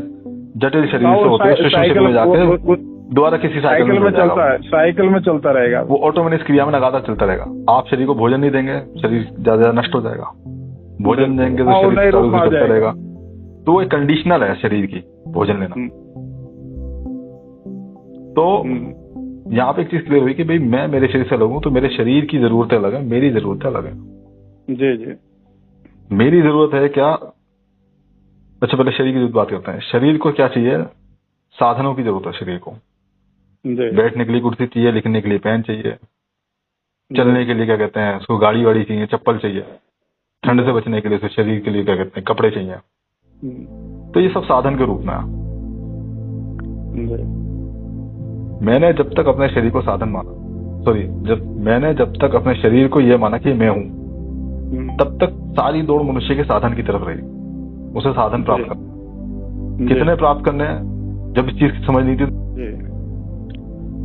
जटिल शरीर से होते हुए में जाके दोबारा किसी साइकिल में चलता है, साइकिल में चलता रहेगा, वो ऑटोमेटिक क्रिया में लगातार चलता रहेगा। आप शरीर को भोजन नहीं देंगे, शरीर ज्यादा नष्ट हो जाएगा, भोजन देंगे तो शरीर चलता रहेगा। तो वो एक कंडीशनल है शरीर की, भोजन लेना। तो यहाँ पे एक चीज क्लियर हुई कि भाई मैं मेरे शरीर से अलग हूँ, तो मेरे शरीर की जरूरतें अलग है, मेरी जरूरतें अलग है। जी जी। मेरी जरूरत है क्या? अच्छा, पहले शरीर की बात करते हैं। शरीर को क्या चाहिए? साधनों की जरूरत है शरीर को। बैठने के लिए कुर्सी चाहिए, लिखने के लिए पेन चाहिए, चलने के लिए क्या कहते हैं उसको, गाड़ी वाड़ी चाहिए, चप्पल चाहिए, ठंड से बचने के लिए शरीर के लिए क्या कहते हैं कपड़े चाहिए। तो ये सब साधन के रूप में है। मैंने जब तक अपने शरीर को साधन माना, मैंने जब तक अपने शरीर को यह माना कि मैं हूं, तब तक सारी दौड़ मनुष्य के साधन की तरफ रही। उसे साधन प्राप्त करना, कितने प्राप्त करने हैं, जब इस चीज की समझ नहीं थी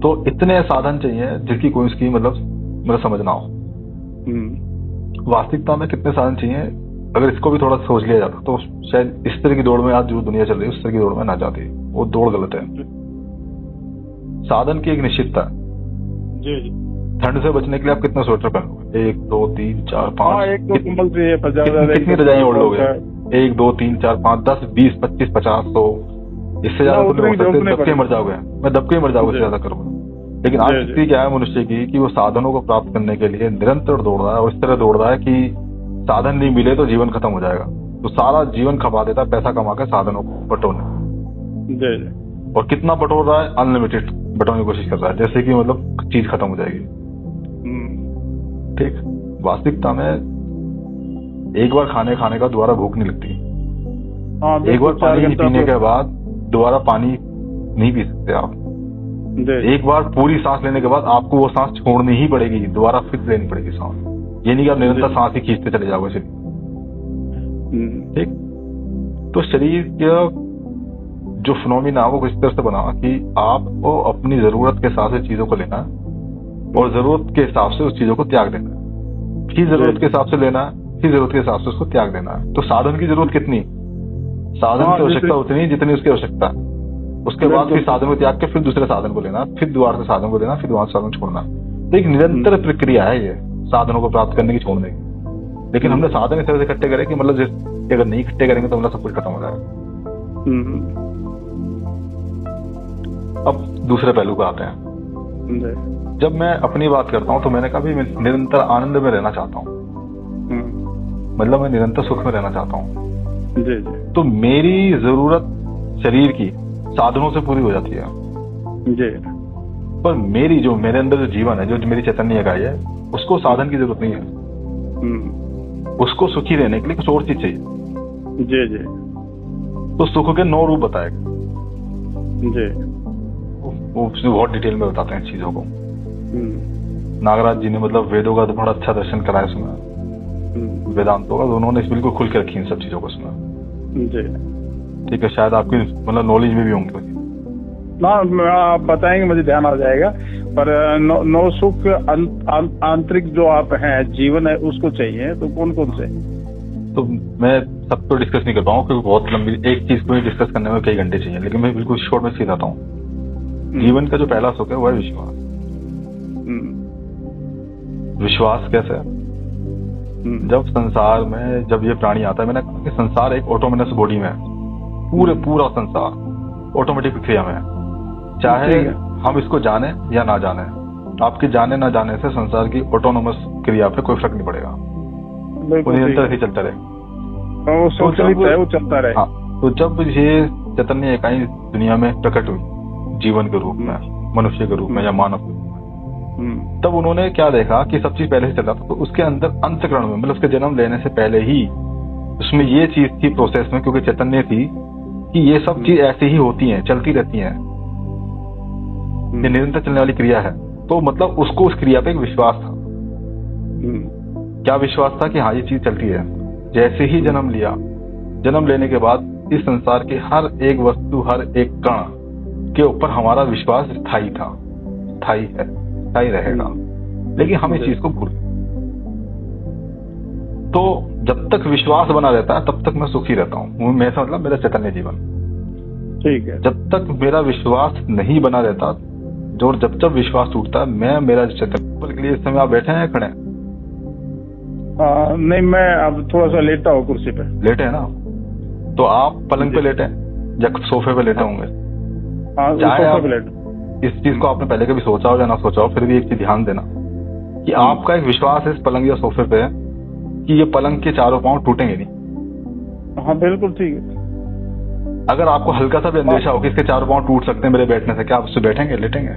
तो इतने साधन चाहिए जिसकी कोई उसकी मतलब समझ ना हो। वास्तविकता में कितने साधन चाहिए, अगर इसको भी थोड़ा सोच लिया जाता तो शायद इस तरह की दौड़ में आज जो दुनिया चल रही है उस तरह की दौड़ में ना जाती। वो दौड़ गलत है। साधन की एक निश्चितता है। ठंड से बचने के लिए आप कितना स्वेटर पहनोगे? 1 2 3 4 5, कितनी रजाइयां ओढ़ लोगे? 1 2 3 4 5 10 20 25 50 100, इससे ज्यादा तो नहीं हो सकते, दबके मर जाओगे। मैं दबके मर जाओगे, इससे ज्यादा करूंगा। लेकिन आज स्थिति क्या है मनुष्य की कि वो साधनों को प्राप्त करने के लिए निरंतर दौड़ रहा है, और इस तरह दौड़ रहा है कि साधन नहीं मिले तो जीवन खत्म हो जाएगा। तो सारा जीवन खपा देता है पैसा कमा के साधनों को बटोरने, और कितना बटोर रहा है? अनलिमिटेड बटोरने की कोशिश कर रहा है, जैसे कि मतलब चीज खत्म हो जाएगी। ठीक, वास्तविकता में एक बार खाने का दोबारा भूख नहीं लगती। एक बार पानी पीने के बाद दोबारा पानी नहीं पी सकते आप। एक बार पूरी सांस लेने के बाद आपको वो सांस छोड़नी ही पड़ेगी, दोबारा फिर लेनी पड़ेगी सांस। ये नहीं कि आप निरंतर सांस ही खींचते चले जाओगे शरीर। ठीक, तो शरीर का जो फिनोमिना वो किस तरह से बना कि आपको अपनी जरूरत के हिसाब से चीजों को लेना है, और जरूरत के हिसाब से उस चीजों को त्याग देना है, फिर जरूरत के हिसाब से लेना है, फिर जरूरत के हिसाब से उसको त्याग देना है। तो साधन की जरूरत कितनी? साधन की आवश्यकता उतनी जितनी उसकी आवश्यकता है। उसके बाद फिर साधन को त्याग के फिर दूसरे साधन को लेना, फिर दोबारा से साधन को लेना, फिर दोबारा साधन छोड़ना। तो एक निरंतर प्रक्रिया है ये साधनों को प्राप्त करने की, छोड़ने की। लेकिन हमने साधन इस तरह से इकट्ठे करे कि मतलब अगर नहीं इकट्ठे करेंगे तो मतलब सब कुछ खत्म हो जाएगा। अब दूसरे पहलू पे आते हैं। जब मैं अपनी बात करता हूँ तो मैंने कहा भी मैं निरंतर आनंद में रहना चाहता हूँ, मतलब मैं निरंतर सुख में रहना चाहता हूँ। तो मेरी जरूरत शरीर की साधनों से पूरी हो जाती है जी, पर मेरे अंदर जो जीवन है, जो मेरी चैतन्य इकाई है, उसको साधन की जरूरत नहीं है। उसको सुखी रहने के लिए कुछ और चीज चाहिए। जी जी। तो सुख के 9 रूप बताए जी, वो बहुत डिटेल में बताते हैं चीजों को। नागराज जी ने मतलब वेदों का तो बड़ा अच्छा दर्शन कराया उसमें, वेदांतों का, उन्होंने बिल्कुल खुल के रखी इन सब चीजों को उसमें जी। ठीक है, शायद आपकी मतलब नॉलेज में भी होंगे ना, आप बताएंगे मुझे ध्यान आ जाएगा। पर नौ सुख आंतरिक जो आप हैं जीवन है उसको चाहिए, तो कौन कौन से? तो मैं सब तो डिस्कस नहीं कर पाऊंगा क्योंकि बहुत लंबी एक चीज को डिस्कस करने में कई घंटे चाहिए, लेकिन मैं बिल्कुल शॉर्ट में सिखाता हूँ। जीवन का जो पहला सुख है वो है विश्वास। विश्वास कैसे है? जब संसार में जब ये प्राणी आता है, मैंने कहा कि संसार एक ऑटोमेनस बॉडी में है, पूरा संसार ऑटोमेटिक प्रक्रिया में है, चाहे हम इसको जाने या ना जाने। आपके जाने ना जाने से संसार की ऑटोनोमस क्रिया पे कोई फर्क नहीं पड़ेगा, वो निरंतर ही चलता रहेगा, वो चलता रहे। हाँ, तो जब ये चैतन्य इकाई दुनिया में प्रकट हुई जीवन के रूप में, मनुष्य के रूप में या मानव के रूप में, तब उन्होंने क्या देखा कि सब चीज पहले से चल रहा था। तो उसके अंदर अंतःकरण में, मतलब उसके जन्म लेने से पहले ही उसमें ये चीज थी प्रोसेस में, क्योंकि चैतन्य थी कि ये सब चीज ऐसी ही होती हैं, चलती रहती हैं, ये निरंतर चलने वाली क्रिया है। तो मतलब उसको उस क्रिया पे एक विश्वास था। क्या विश्वास था कि हाँ ये चीज चलती है। जैसे ही जन्म लिया, जन्म लेने के बाद इस संसार की हर एक वस्तु, हर एक कण के ऊपर हमारा विश्वास स्थायी था, स्थायी है, स्थायी रहेगा। लेकिन हम इस चीज को भूल गए। तो जब तक विश्वास बना रहता है तब तक मैं सुखी रहता हूँ। मेरा मतलब मेरा चैतन्य जीवन, ठीक है। जब तक मेरा विश्वास नहीं बना रहता, जो जब जब विश्वास टूटता है, मैं मेरा चैतन्य के लिए इस समय आप बैठे हैं खड़े हैं? नहीं, मैं अब थोड़ा सा लेटा हूँ कुर्सी पे। लेटे हैं ना, तो आप पलंग पे लेटे हैं या सोफे पे लेटे होंगे। चाहे आप इस चीज को आपने पहले कभी सोचा हो या ना सोचा हो, फिर भी एक चीज ध्यान देना कि आपका एक विश्वास है इस पलंग या सोफे पे कि ये पलंग के चारों पांव टूटेंगे नहीं। हाँ बिल्कुल ठीक है। अगर आपको हल्का सा भी अंदेशा हो कि इसके चारों पांव टूट सकते हैं मेरे बैठने से, क्या आप उससे बैठेंगे, लेटेंगे?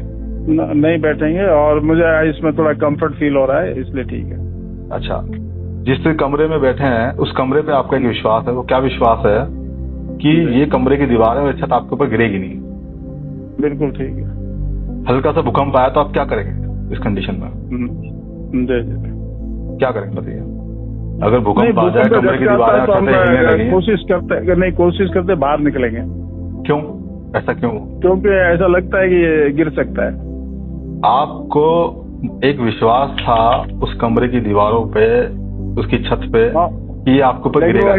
नहीं बैठेंगे, और मुझे इसमें थोड़ा कंफर्ट फील हो रहा है, इसलिए ठीक है। अच्छा, जिस कमरे में बैठे हैं उस कमरे पे आपका एक विश्वास है। वो क्या विश्वास है कि ये कमरे की दीवार है, छत आपके ऊपर गिरेगी नहीं। बिल्कुल ठीक है। हल्का सा भूकंप आया तो आप क्या करेंगे इस कंडीशन में? क्या करेंगे बताइए? अगर भूकंप आ जाए, कमरे की दीवारें हिलने लगी, कोशिश करते बाहर निकलेंगे। क्यों? ऐसा क्यों? क्योंकि ऐसा लगता है कि ये गिर सकता है। आपको एक विश्वास था उस कमरे की दीवारों पे, उसकी छत पे, कि ये आपके ऊपर गिरेगा।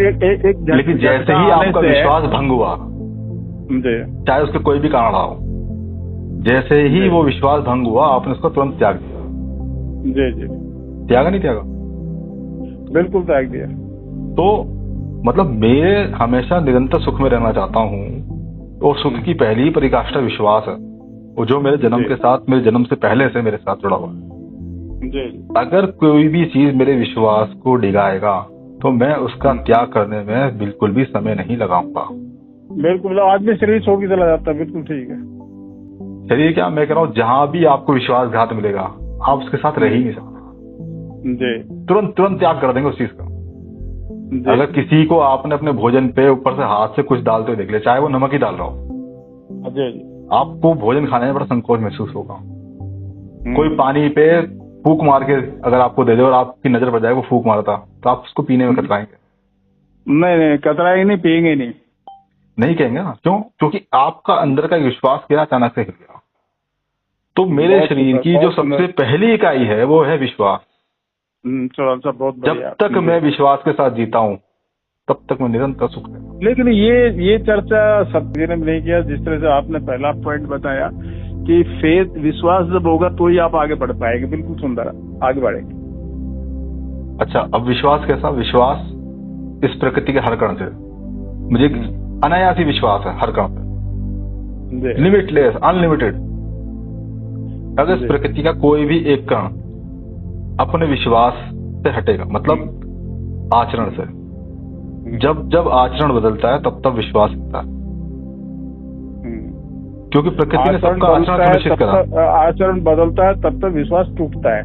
लेकिन जैसे ही आपका विश्वास भंग हुआ, चाहे उसके कोई भी कारण हो, जैसे ही वो विश्वास भंग हुआ, आपने उसको तुरंत त्याग दिया। जी। त्यागा नहीं त्यागा? बिल्कुल त्याग दिया। तो मतलब मैं हमेशा निरंतर सुख में रहना चाहता हूँ, और सुख की पहली ही परिकाष्ठा विश्वास है, वो जो मेरे जन्म के साथ, मेरे जन्म से पहले से मेरे साथ जुड़ा हुआ है। अगर कोई भी चीज मेरे विश्वास को डिगाएगा तो मैं उसका त्याग करने में बिल्कुल भी समय नहीं लगाऊंगा। बिल्कुल, आदमी शरीर छोड़ के चला जाता है। बिल्कुल ठीक है। शरीर क्या, मैं कह रहा हूँ जहां भी आपको विश्वासघात मिलेगा आप उसके साथ रह ही नहीं सकते। तुरंत त्याग कर देंगे उस चीज का। अगर किसी को आपने अपने भोजन पे ऊपर से हाथ से कुछ डालते हुए देख लिया, चाहे वो नमक ही डाल रहा हो, आपको भोजन खाने में बड़ा संकोच महसूस होगा। कोई पानी पे फूक मार के अगर आपको दे दे और आपकी नजर पड़ जाए वो फूक मारता, तो आप उसको पीने में कतराएंगे? नहीं कतराएंगे नहीं, पिएंगे नहीं कहेंगे ना। क्यों? क्योंकि आपका अंदर का विश्वास क्या अचानक से हिल गया। तो मेरे शरीर की जो सबसे पहली इकाई है वो है विश्वास। जब तक मैं विश्वास के साथ जीता हूँ तब तक मैं निरंतर सुख है। लेकिन ये चर्चा सब ने नहीं किया, जिस तरह से आपने पहला पॉइंट बताया कि फेथ, विश्वास जब होगा तो ही आप आगे बढ़ पाएंगे। बिल्कुल सुंदर, आगे बढ़ेंगे। अच्छा, अब विश्वास कैसा? विश्वास इस प्रकृति के हर कण से मुझे अनायासी विश्वास है, हर कण पे, लिमिटलेस, अनलिमिटेड। अगर इस प्रकृति का कोई भी एक कण अपने विश्वास से हटेगा, मतलब आचरण से, जब आचरण बदलता है तब विश्वास होता है। क्योंकि प्रकृति ने सबका आचरण सुनिश्चित करा। आचरण बदलता है तब तक विश्वास टूटता है।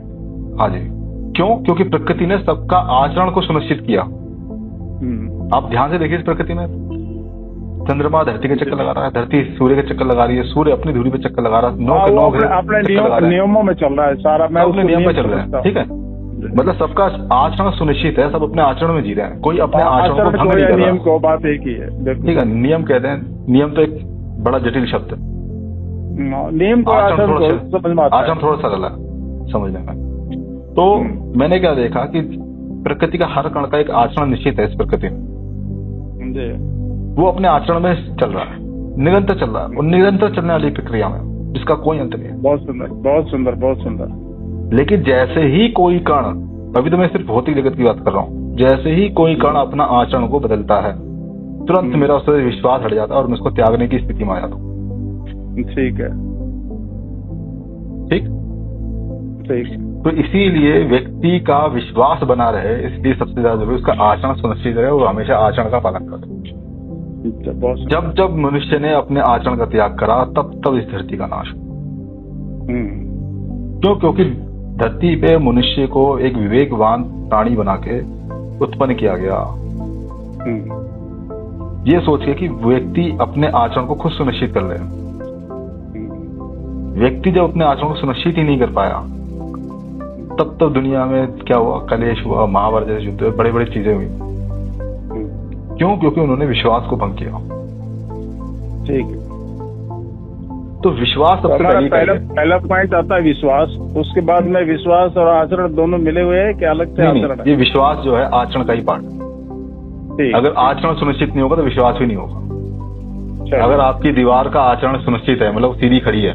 हाँ जी। क्यों? क्योंकि प्रकृति ने सबका आचरण को सुनिश्चित किया। आप ध्यान से देखिए, इस प्रकृति में चंद्रमा धरती के चक्कर लगा रहा है, धरती सूर्य के चक्कर लगा रही है, सूर्य अपनी धुरी पे चक्कर लगा रहा है, अपने नियमों में चल रहा है सारा, मैं अपने नियम में चल रहा है। ठीक है, मतलब सबका आचरण सुनिश्चित है, सब अपने आचरण में जी रहे हैं, कोई अपने आचरण को भंग नहीं कर रहा। नियम को बात एक ही है। ठीक है, नियम कहते हैं, नियम तो एक बड़ा जटिल शब्द है। नियम को आचरण थोड़ा सरल है समझने में। तो मैंने क्या देखा कि प्रकृति का हर कण का एक आचरण निश्चित है। इस प्रकृति में वो अपने आचरण में चल रहा है, निरंतर चल रहा है, और निरंतर चलने वाली प्रक्रिया में जिसका कोई अंत नहीं है। बहुत सुंदर, बहुत सुंदर, बहुत सुंदर। लेकिन जैसे ही कोई कण, अभी तो मैं सिर्फ भौतिक जगत की बात कर रहा हूँ, जैसे ही कोई कण अपना आचरण को बदलता है तुरंत मेरा उससे विश्वास हट जाता है और मैं उसको त्यागने की स्थिति में आ जाता हूँ। ठीक है, ठीक। तो इसीलिए व्यक्ति का विश्वास बना रहे, इसलिए सबसे ज्यादा जरूरी उसका आचरण सुनिश्चित रहे और हमेशा आचरण का पालन करे। जब जब मनुष्य ने अपने आचरण का त्याग करा तब इस धरती का नाश हुआ। क्यों? क्योंकि धरती पे मनुष्य को एक विवेकवान प्राणी बना के उत्पन्न किया गया, ये सोच के कि व्यक्ति अपने आचरण को खुद सुनिश्चित कर ले। व्यक्ति जब अपने आचरण को सुनिश्चित ही नहीं कर पाया तब तो दुनिया में क्या हुआ, कलेश हुआ, महाभारत जैसे युद्ध हुए, बड़ी बड़ी चीजें हुई। क्यों? क्योंकि उन्होंने विश्वास को भंग किया। ठीक है। तो विश्वास सबसे पहला पॉइंट आता है विश्वास, उसके बाद में विश्वास और आचरण दोनों मिले हुए हैं कि अलग से आचरण है? ये विश्वास जो है आचरण का ही पार्ट है। अगर आचरण सुनिश्चित नहीं होगा तो विश्वास भी नहीं होगा। अगर आपकी दीवार का आचरण सुनिश्चित है, मतलब सीधी खड़ी है,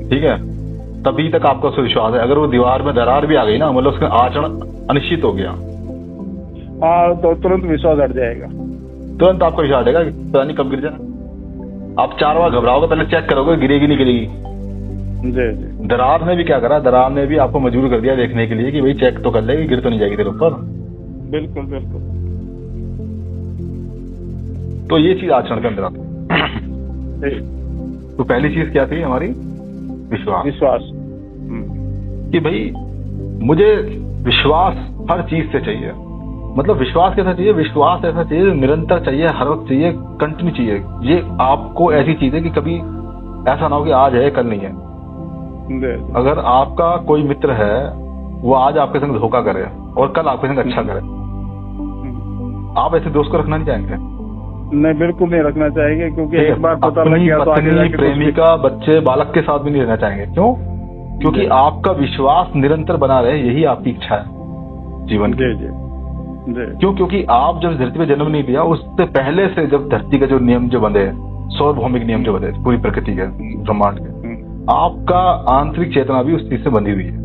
ठीक है, तभी तक आपका उससे विश्वास है। अगर वो दीवार में दरार भी आ गई ना, मतलब उसका आचरण अनिश्चित हो गया, हाँ, तो तुरंत विश्वास हट जाएगा, तुरंत आपका विश्वास हटेगा कि पता नहीं कब गिर जाए। आप 4 बार घबराओगे, पहले चेक करोगे गिरेगी नहीं गिरेगी। जी। दरार ने भी क्या करा, दरार ने भी आपको मजबूर कर दिया देखने के लिए कि भाई चेक तो कर लेगी, गिर तो नहीं जाएगी तेरे ऊपर। बिल्कुल बिल्कुल। तो ये चीज आचरण के अंदर आती है। तो पहली चीज क्या थी हमारी? विश्वास। कि भाई मुझे विश्वास हर चीज से चाहिए। मतलब विश्वास कैसा चाहिए? विश्वास ऐसा चाहिए, निरंतर चाहिए, हर वक्त चाहिए, कंटिन्यू चाहिए। ये आपको ऐसी चीज है कि कभी ऐसा ना हो कि आज है कल नहीं है। अगर आपका कोई मित्र है, वो आज आपके संग धोखा करे और कल आपके संग अच्छा करे, आप ऐसे दोस्त को रखना नहीं चाहेंगे? नहीं, बिल्कुल नहीं रखना चाहेंगे, क्योंकि एक बार पता लग गया तो आगे जाके प्रेमिका, बच्चे, बालक के साथ भी नहीं रहना चाहेंगे। क्यों? क्योंकि आपका विश्वास निरंतर बना रहे, यही आपकी इच्छा है जीवन की। क्यों? क्योंकि आप जब धरती पे जन्म नहीं लिया, उससे पहले से जब धरती का जो नियम जो बंधे, सार्वभौमिक नियम जो बंधे पूरी प्रकृति के, ब्रह्मांड के, आपका आंतरिक चेतना भी उस चीज से बंधी हुई है।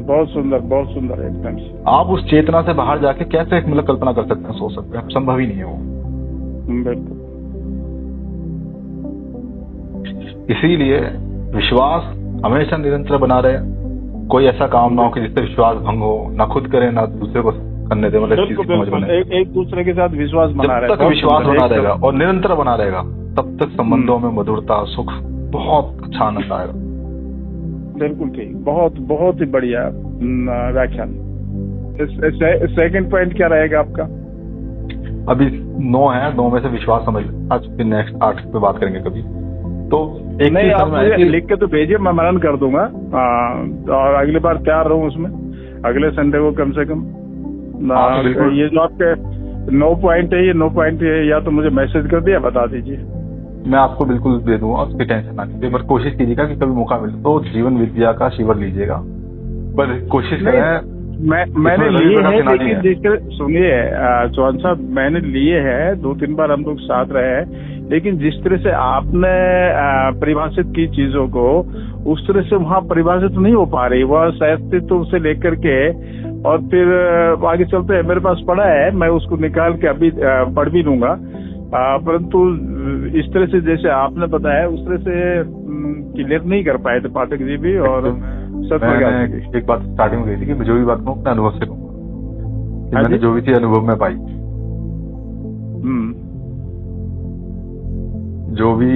बहुत सुंदर, बहुत सुंदर एकदम से। आप उस चेतना से बाहर जाके कैसे मतलब कल्पना कर सकते हैं, सोच सकते हैं? संभव ही नहीं है वो। बिल्कुल। इसीलिए विश्वास हमेशा निरंतर बना रहे। कोई ऐसा काम ना हो कि जिससे विश्वास भंग हो, ना खुद करे ना दूसरे को करने दे। मतलब एक दूसरे के साथ विश्वास बना रहे, जब तक विश्वास बना रहेगा और निरंतर बना रहेगा, तब तक संबंधों में मधुरता, सुख, बहुत अच्छा आनंद आएगा। बिल्कुल ठीक, बहुत बहुत ही बढ़िया व्याख्यान। सेकंड पॉइंट क्या रहेगा आपका? अभी 9 है, 9 में से विश्वास समझ, आज फिर नेक्स्ट 8 पे बात करेंगे कभी। तो एक नहीं, आप मुझे लिख के तो भेजिए, मैं मनन कर दूंगा और अगली बार तैयार रहूं उसमें, अगले संडे को कम से कम। ये जो आपके 9 पॉइंट है, ये 9 पॉइंट है, या तो मुझे मैसेज कर दिया, बता दीजिए। मैं आपको बिल्कुल दे दूंगा, उसकी टेंशन ना लीजिए। पर कोशिश कीजिएगा कि कभी मौका मिले तो जीवन विद्या का शिविर लीजिएगा। पर कोशिश करें। मैंने लिए है, लेकिन जिसके सुनिए चौहान साहब, मैंने लिए हैं, 2-3 बार हम लोग साथ रहे हैं, लेकिन जिस तरह से आपने परिभाषित की चीजों को, उस तरह से वहाँ परिभाषित नहीं हो पा रही। वह अस्तित्व से लेकर के और फिर आगे चलते हैं। मेरे पास पढ़ा है, मैं उसको निकाल के अभी पढ़ भी लूंगा, परंतु इस तरह से जैसे आपने बताया उस तरह से क्लियर नहीं कर पाए थे पाठक जी भी। और मैंने एक बात स्टार्टिंग में कही थी कि जो भी बात मैं अपने अनुभव से कहूँगा, मैंने जो भी चीज अनुभव में पाई, जो भी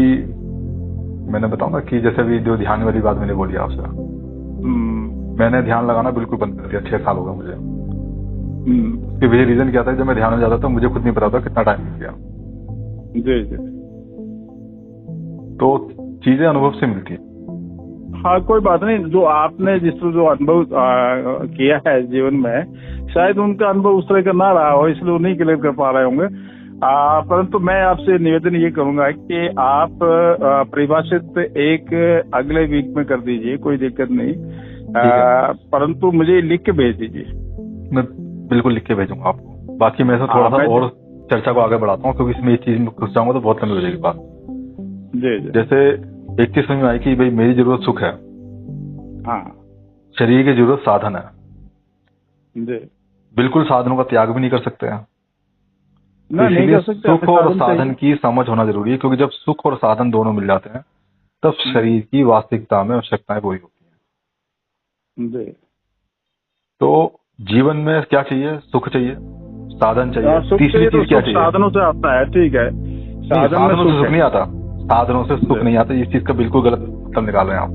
मैंने बताऊंगा कि जैसे भी जो ध्यान वाली बात मैंने बोली आपसे, मैंने ध्यान लगाना बिल्कुल बंद कर दिया। 6 साल हो गए मुझे। उसके वजह रीजन क्या था, जब मैं ध्यान में जाता था मुझे खुद नहीं पता था कितना टाइम लग गया। जी जी। तो चीजें अनुभव से मिलती है। हाँ, कोई बात नहीं। जो आपने जिस तरह जो अनुभव किया है जीवन में, शायद उनका अनुभव उस तरह का ना रहा हो, इसलिए वो नहीं क्लियर कर पा रहे होंगे। परंतु मैं आपसे निवेदन ये करूंगा कि आप परिभाषित एक अगले वीक में कर दीजिए, कोई दिक्कत नहीं। परंतु मुझे लिख के भेज दीजिए। मैं बिल्कुल लिख के भेजूंगा आपको। बाकी मैं थोड़ा सा और चर्चा को आगे बढ़ाता हूँ, क्योंकि इसमें एक चीज में घुस जाऊंगा तो बहुत लंबी हो जाएगी बात। जी जी। जैसे एक चीज समझ में आई कि भाई मेरी जरूरत सुख है, हाँ, शरीर की जरूरत साधन है। जी। बिल्कुल साधनों का त्याग भी नहीं कर सकते हैं। नहीं कर सकते। सुख और साधन की समझ होना जरूरी है, क्योंकि जब सुख और साधन दोनों मिल जाते हैं तब शरीर की वास्तविकता में आवश्यकताएं पूरी होती हैं। जी। तो जीवन में क्या चाहिए? सुख चाहिए, साधन चाहिए, तीसरी चीज क्या चाहिए? साधनों से आता है, ठीक है। साधनों से सुख नहीं आता, साधनों से सुख नहीं आता। इस चीज का बिल्कुल गलत मतलब निकाल रहे हैं आप।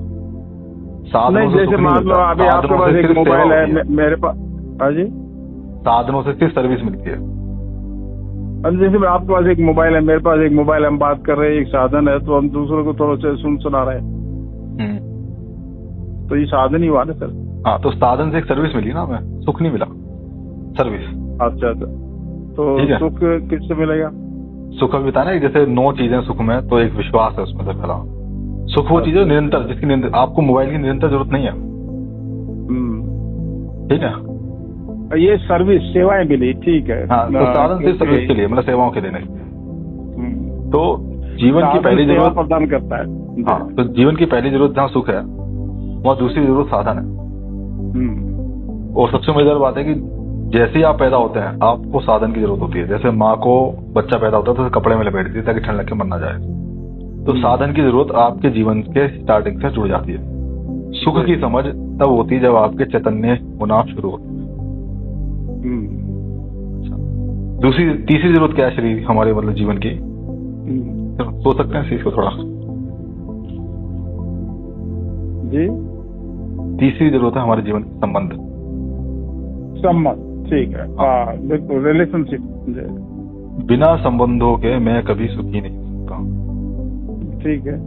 साधनों से जैसे मान लो अभी आपके पास एक मोबाइल है, मेरे पास। हाँ जी। साधनों से सिर्फ सर्विस मिलती है। जैसे आपके पास एक मोबाइल है, मेरे पास एक मोबाइल है, हम बात कर रहे हैं, एक साधन है, तो हम दूसरों को थोड़ा सा सुना रहे हैं। तो ये साधन ही हुआ ना सर। हाँ, तो साधन से एक सर्विस मिली ना हमें, सुख नहीं मिला, सर्विस। अच्छा, तो सुख किससे मिलेगा? सुख अभी बताया ना, जैसे 9 चीजें सुख में, तो एक विश्वास है उसमें से पहला। सुख वो चीज है निरंतर, जिसकी आपको मोबाइल की निरंतर जरूरत नहीं है। ठीक है, ये सर्विस सेवाएं मिली, ठीक है। हाँ, तो साधन सिर्फ सर्विस के लिए, मतलब सेवाओं के लिए नहीं। तो जीवन की पहली जरूरत प्रदान करता है। हाँ, तो जीवन की पहली जरूरत जहाँ सुख है, वहाँ दूसरी जरूरत साधन है। और सबसे मजेदार बात है कि जैसे ही आप पैदा होते हैं, आपको साधन की जरूरत होती है। जैसे माँ को बच्चा पैदा होता है तो कपड़े में लपेट दी ताकि ठंड लग के मर ना जाए। तो साधन की जरूरत आपके जीवन के स्टार्टिंग से जुड़ जाती है। सुख की समझ तब होती है जब आपके चैतन्य होना शुरू होते हैं। तीसरी जरूरत क्या है शरीर हमारे, मतलब जीवन की? सोच सकते हैं इस चीज को थोड़ा जी? तीसरी जरूरत है हमारे जीवन की संबंध। ठीक है, हाँ बिल्कुल, रिलेशनशिप। बिना संबंधों के मैं कभी सुखी नहीं हो सकता। ठीक है।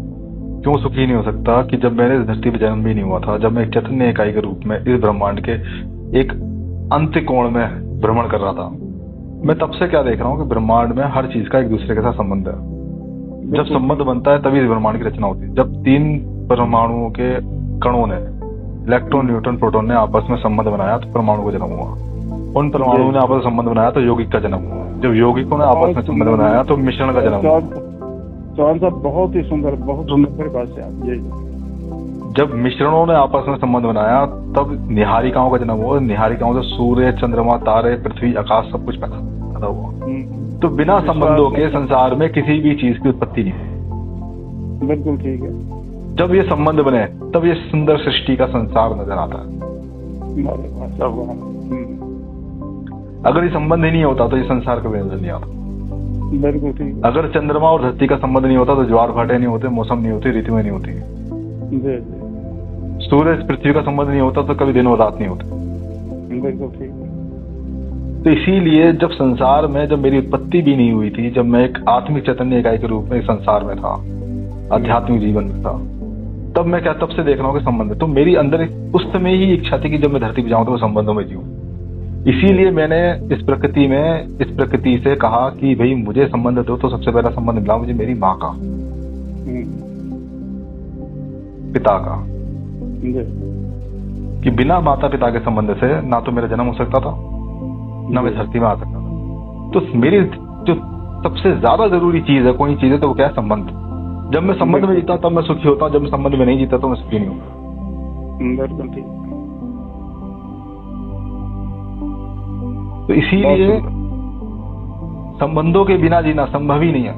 क्यों सुखी नहीं हो सकता? कि जब मैंने इस धरती पर जन्म भी नहीं हुआ था, जब मैं एक चैतन्य इकाई के रूप में इस ब्रह्मांड के एक अंत कोण में भ्रमण कर रहा था, मैं तब से क्या देख रहा हूँ कि ब्रह्मांड में हर चीज का एक दूसरे के साथ संबंध है। जब संबंध बनता है तभी इस ब्रह्मांड की रचना होती है। जब 3 परमाणुओं के कणों ने, इलेक्ट्रॉन, न्यूट्रॉन, प्रोटॉन ने आपस में संबंध बनाया तो परमाणु का जन्म हुआ। उन परमाणुओं ने आपस में संबंध बनाया तो यौगिक का जन्म हुआ। जब यौगिकों ने आपस में संबंध बनाया तो मिश्रण का जन्म हुआ। चौहान साहब, बहुत ही सुंदर बात है आप। जब मिश्रणों ने आपस में संबंध बनाया तब निहारिकाओं का जन्म हुआ। निहारिकाओं से सूर्य, चंद्रमा, तारे, पृथ्वी, आकाश सब कुछ पैदा हुआ। तो बिना संबंधों के संसार में किसी भी चीज की उत्पत्ति नहीं। बिल्कुल ठीक है। जब ये संबंध बने तब ये सुंदर सृष्टि का संसार नजर आता है। अगर ये संबंध ही नहीं होता तो ये संसार कभी नजर नहीं आता। बिल्कुल ठीक। अगर चंद्रमा और धरती का संबंध नहीं होता तो ज्वार भाटे नहीं होते, मौसम नहीं होती, ऋतुएं नहीं होती। सूर्य पृथ्वी का संबंध नहीं होता तो कभी दिन और रात नहीं होते। बिल्कुल ठीक। तो इसीलिए जब संसार में, जब मेरी उत्पत्ति भी नहीं हुई थी, जब मैं एक आत्मिक चैतन्य इकाई के रूप में संसार में था, आध्यात्मिक जीवन में था, तब मैं क्या, तब से देख रहा हूँ कि संबंध। तो मेरी अंदर उस समय ही इच्छा थी कि जब मैं धरती पे जाऊं तो संबंधों में जीऊं। इसीलिए मैंने इस प्रकृति से कहा कि भाई मुझे संबंध दो। तो सबसे पहला संबंध मिला मुझे मेरी माँ का, पिता का, कि बिना माता पिता के संबंध से ना तो मेरा जन्म हो सकता था, ना मैं धरती में आ सकता था। तो मेरी जो सबसे ज्यादा जरूरी चीज है, कोई चीज है, तो वो क्या है? संबंध। जब मैं संबंध में जीता तब मैं सुखी होता हूँ, जब मैं संबंध में नहीं जीता तो मैं सुखी नहीं होता। तो इसीलिए संबंधों के बिना जीना संभव ही नहीं है।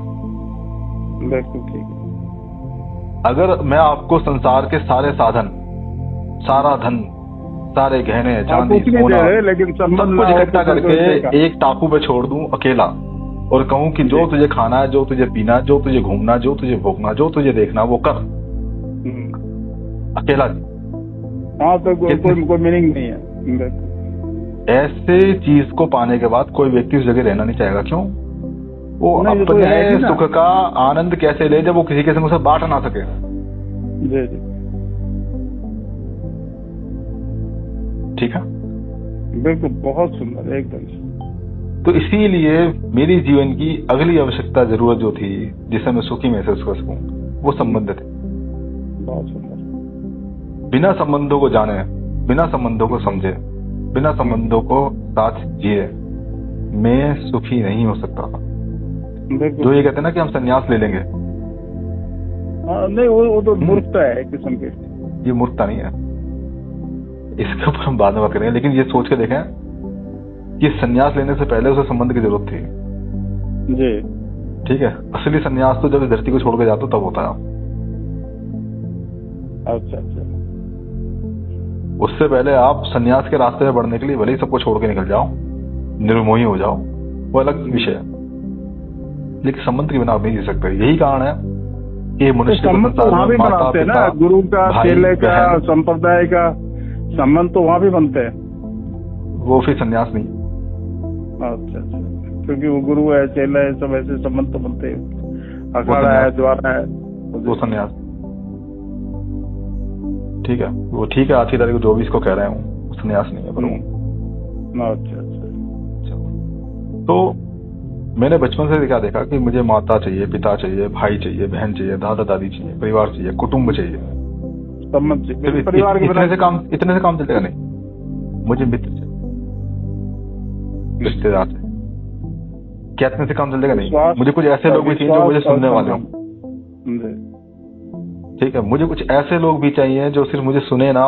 बिल्कुल ठीक है। अगर मैं आपको संसार के सारे साधन, सारा धन, सारे गहने, चांदी, सोना, लेकिन सब कुछ इकट्ठा करके एक टापू पे छोड़ दूं अकेला और कहूं कि जो तुझे खाना है, जो तुझे पीना, जो तुझे घूमना, जो तुझे भोगना, जो तुझे देखना, वो कर, अकेला। हाँ, तो कोई मीनिंग नहीं है। ऐसे चीज को पाने के बाद कोई व्यक्ति उस जगह रहना नहीं चाहेगा। क्यों? वो अपने सुख का आनंद कैसे ले जब वो किसी के संग उसे बांट ना सके। जी जी, ठीक है, बिल्कुल, बहुत सुंदर, एकदम। तो इसीलिए मेरी जीवन की अगली आवश्यकता, जरूरत जो थी, जिसे मैं सुखी महसूस कर सकूं, वो संबंध थे। बहुत सुंदर। बिना संबंधों को जाने, बिना संबंधों को समझे, बिना संबंधों को साथ जिए मैं सुखी नहीं हो सकता। जो ये कहते हैं ना कि हम संन्यास ले लेंगे, नहीं, वो तो मूर्खता है एक किस्म की। ये मूर्खता नहीं है, इसके ऊपर हम बाद में बात करेंगे। लेकिन ये सोच के देखें कि संन्यास लेने से पहले उसे संबंध की जरूरत थी। जी, ठीक है। असली संन्यास तो जब इस धरती को छोड़ के जाते हो तब होता है। अच्छा। उससे पहले आप संन्यास के रास्ते में बढ़ने के लिए भले ही सबको छोड़ के निकल जाओ, निर्मोही हो जाओ, वो अलग विषय है, लेकिन संबंध के बिना आप नहीं जी सकते। यही कारण है कि मनुष्य संबंध तो वहाँ भी बनाते हैं ना, गुरु का, चेले का, संप्रदाय का संबंध तो वहाँ भी बनते हैं। वो फिर संन्यास नहीं। अच्छा, क्योंकि वो गुरु है, चेला है, सब ऐसे संबंध तो बनते हैं। अखाड़ा है, द्वारा है, वो संन्यास। ठीक है, वो ठीक है, आज की तारीख को 24 को कह रहे हूँ, संन्यास नहीं है पर अच्छा। तो मैंने बचपन से क्या देखा कि मुझे माता चाहिए, पिता चाहिए, भाई चाहिए, बहन चाहिए, दादा दादी चाहिए, परिवार चाहिए, कुटुंब चाहिए, परिवार के इतने से काम चलेगा नहीं। मुझे मित्र चाहिए, रिश्तेदार चाहिए, क्या इतने से काम चलेगा नहीं। मुझे कुछ ऐसे लोग भी चाहिए जो मुझे सुनने वाले हों। ठीक है, मुझे कुछ ऐसे लोग भी चाहिए जो सिर्फ मुझे सुने ना,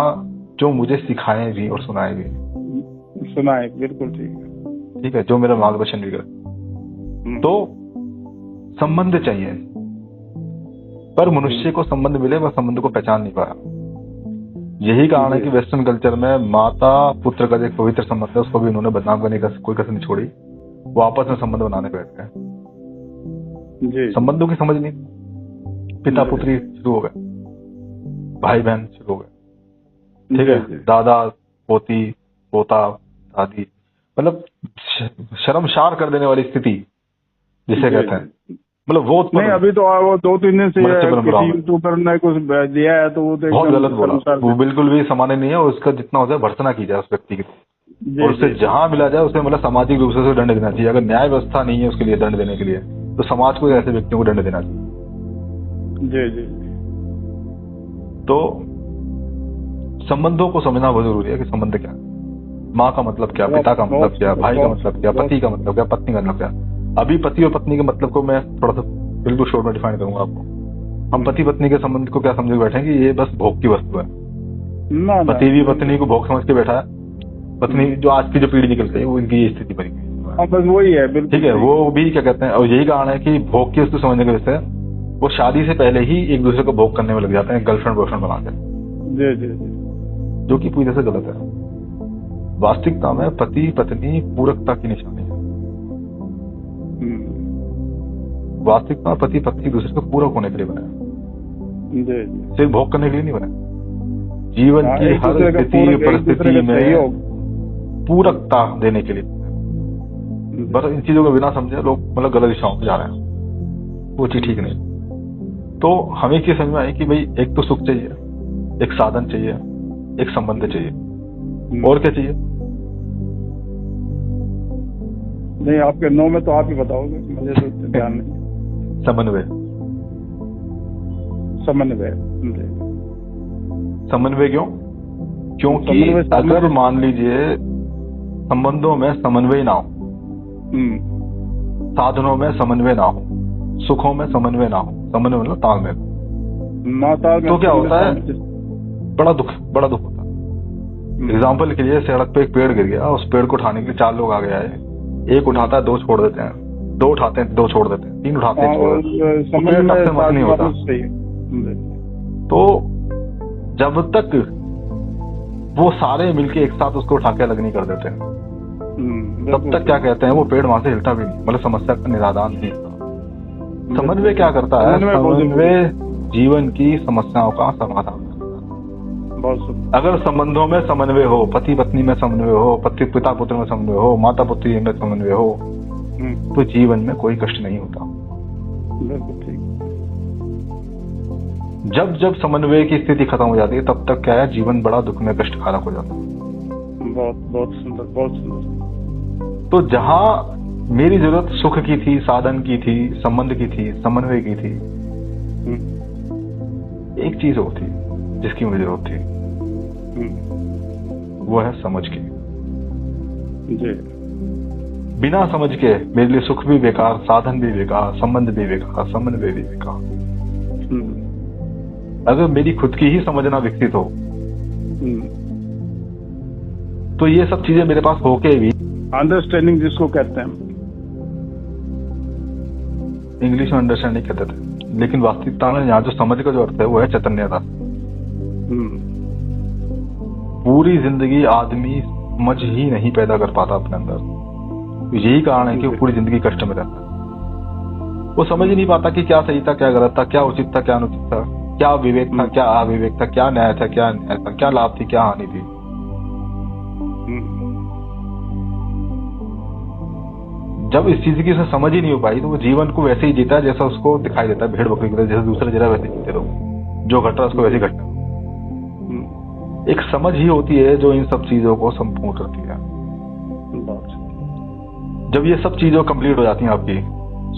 जो मुझे सिखाएं भी और सुनाए भी। बिल्कुल ठीक है, जो मेरा मार्गदर्शन भी करे। तो संबंध चाहिए, पर मनुष्य को संबंध मिले, वह संबंध को पहचान नहीं पाया। यही कारण है कि वेस्टर्न कल्चर में माता पुत्र का एक पवित्र संबंध है, उसको भी उन्होंने बदनाम करने का कोई कसर नहीं छोड़ी। वो आपस में संबंध बनाने बैठ गए। संबंधों की समझ नहीं, पिता पुत्री शुरू हो गए, भाई बहन शुरू हो गए। ठीक है, दादा पोती, पोता दादी, मतलब शर्मसार कर देने वाली स्थिति जिसे कहते हैं। मतलब वो नहीं, अभी तो वो 2-3 दिन से किसी यूट्यूबर ने कुछ दिया है, तो वो तो बहुत गलत बोला। वो बिल्कुल भी सामान्य नहीं है, उसका जितना हो जाए भर्त्सना की जाए उस व्यक्ति की, और उससे जहां मिला जाए उसे मतलब सामाजिक रूप से दंड देना चाहिए। अगर न्याय व्यवस्था नहीं है उसके लिए दंड देने के लिए, तो समाज को ऐसे व्यक्तियों को दंड देना चाहिए। जी। तो संबंधों को समझना बहुत जरूरी है कि संबंध क्या है, माँ का मतलब क्या, पिता का मतलब क्या, भाई का मतलब क्या, पति का मतलब क्या, पत्नी का मतलब क्या। अभी पति और पत्नी के मतलब को मैं थोड़ा सा बिल्कुल शॉर्ट में डिफाइन करूंगा आपको। हम पति पत्नी के संबंध को क्या समझ बैठे हैं कि ये बस भोग की वस्तु है। पति भी पत्नी को भोग समझ के बैठा है। पत्नी जो आज की जो पीढ़ी निकल गई वो इनकी ये स्थिति बनी हुई, बस वही है। ठीक है, वो भी क्या कहते हैं, और यही कारण है कि भोग की वस्तु समझने की वजह से वो शादी से पहले ही एक दूसरे को भोग करने में लग जाते हैं, गर्लफ्रेंड बॉयफ्रेंड बना के, जो कि पूरी तरह से गलत है। वास्तविकता में पति पत्नी पूरकता की निशानी है। वास्तविकता में पति पत्नी एक दूसरे को पूरक होने के लिए बने, सिर्फ भोग करने के लिए नहीं बने। जीवन की हर स्थिति परिस्थिति में पूरकता देने के लिए। बस इन चीजों को बिना समझे लोग मतलब गलत दिशाओं में जा रहे हैं, वो चीज ठीक नहीं। तो हमें एक चीज समझ में आई कि भाई एक तो सुख चाहिए, एक साधन चाहिए, एक संबंध चाहिए, और क्या चाहिए? नहीं, आपके 9 में तो आप ही बताओगे, मुझे तो ध्यान नहीं। समन्वय। समन्वय क्यों? क्योंकि अगर मान लीजिए संबंधों में समन्वय ना हो, साधनों में समन्वय ना हो, सुखों में समन्वय ना हो, समन्वय मतलब तालमेल, तो क्या होता है? बड़ा दुख होता है। एग्जाम्पल के लिए सड़क पे एक पेड़ गिर गया, उस पेड़ को उठाने के लिए 4 लोग आ गए, एक उठाता है 2 छोड़ देते हैं, 2 उठाते हैं 2 छोड़ देते हैं, 3 उठाते हैं छोड़ देते हैं, नहीं होता। तो जब तक वो सारे मिलके एक साथ उसको उठा के अलग नहीं कर देते तब तक क्या कहते हैं, वो पेड़ वहां से हिलता भी नहीं, मतलब समस्या का निराधान नहीं होता। समन्वय क्या करता है? समन्वय जीवन की समस्याओं का समाधान। अगर संबंधों में समन्वय हो, पति पत्नी में समन्वय हो, पति पिता पुत्र में समन्वय हो, माता पुत्री में समन्वय हो, तो जीवन में कोई कष्ट नहीं होता। जब जब समन्वय की स्थिति खत्म हो जाती है, तब तक क्या है, जीवन बड़ा दुख में कष्टकारक हो जाता है। बहुत सुंदर। तो जहां मेरी जरूरत सुख की थी, साधन की थी, संबंध की थी, समन्वय की थी, एक चीज होती जिसकी मुझे जरूरत थी, वो है समझ की। बिना समझ के मेरे लिए सुख भी बेकार, साधन भी बेकार, संबंध भी बेकार, समन्वय भी बेकार। अगर मेरी खुद की ही समझना विकसित हो, तो ये सब चीजें मेरे पास होके भी, अंडरस्टैंडिंग जिसको कहते हैं, इंग्लिश में अंडरस्टैंडिंग कहते थे, लेकिन वास्तविकता में यहाँ जो समझ का जो अर्थ है वो है चैतन्यता। पूरी जिंदगी आदमी समझ ही नहीं पैदा कर पाता अपने अंदर, यही कारण है कि वो पूरी जिंदगी कष्ट में रहता है। वो समझ ही नहीं पाता कि क्या सही था, क्या गलत था, क्या उचित था, क्या अनुचित था, क्या विवेक था, क्या अविवेक था, क्या न्याय था, क्या अन्याय था, क्या लाभ थी, क्या हानि थी। जब इस चीज की उसे समझ ही नहीं हो पाई, तो वो जीवन को वैसे ही जीता है जैसा उसको दिखाई देता है, भेड़ बकरी की तरह, जैसे दूसरे जगह वैसे जीते रहो, जो घट रहा है उसको वैसे घटना। एक समझ ही होती है जो इन सब चीजों को संपूर्ण करती है। जब ये सब चीजों कंप्लीट हो जाती हैं आपकी,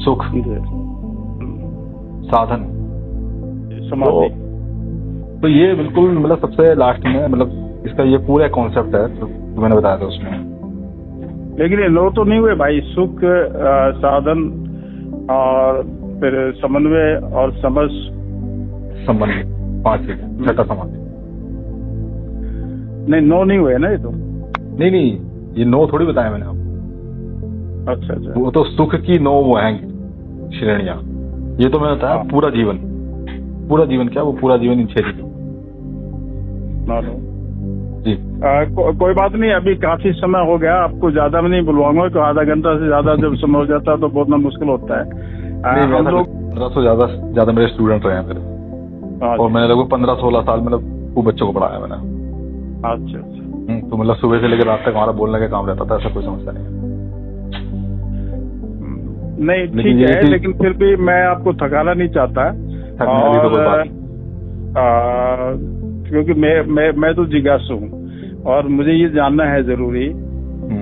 सुख, साधन, समाधि, तो ये बिल्कुल मतलब सबसे लास्ट में मतलब इसका ये पूरा कॉन्सेप्ट है जो मैंने बताया था उसमें। लेकिन ये 9 तो नहीं हुए भाई, सुख, साधन और फिर समन्वय और समझ, संबंध, 5 चीज, छठा समाधि। नहीं 9 नहीं हुए ना ये तो। नहीं ये 9 थोड़ी बताया मैंने आपको। अच्छा। वो तो सुख की 9 वो हैं श्रेणियां। ये तो मैंने बताया पूरा जीवन क्या, वो पूरा जीवन इन 6 चीजों जी। कोई बात नहीं, अभी काफी समय हो गया, आपको ज्यादा में नहीं बुलवाऊंगा, तो आधा घंटा से ज्यादा जब समय हो जाता है तो बहुत मुश्किल होता है। हम लोग 15 से ज्यादा मेरे स्टूडेंट रहे हैं मेरे, और मैंने लगभग 15-16 साल मतलब वो बच्चों को पढ़ाया मैंने। अच्छा। तो मतलब सुबह से लेकर रात तक हमारा बोलने का काम रहता था, ऐसा कोई समस्या नहीं है। नहीं ठीक है, लेकिन फिर भी मैं आपको थकाना नहीं चाहता, और क्योंकि मैं तो जिज्ञासु हूँ और मुझे ये जानना है जरूरी,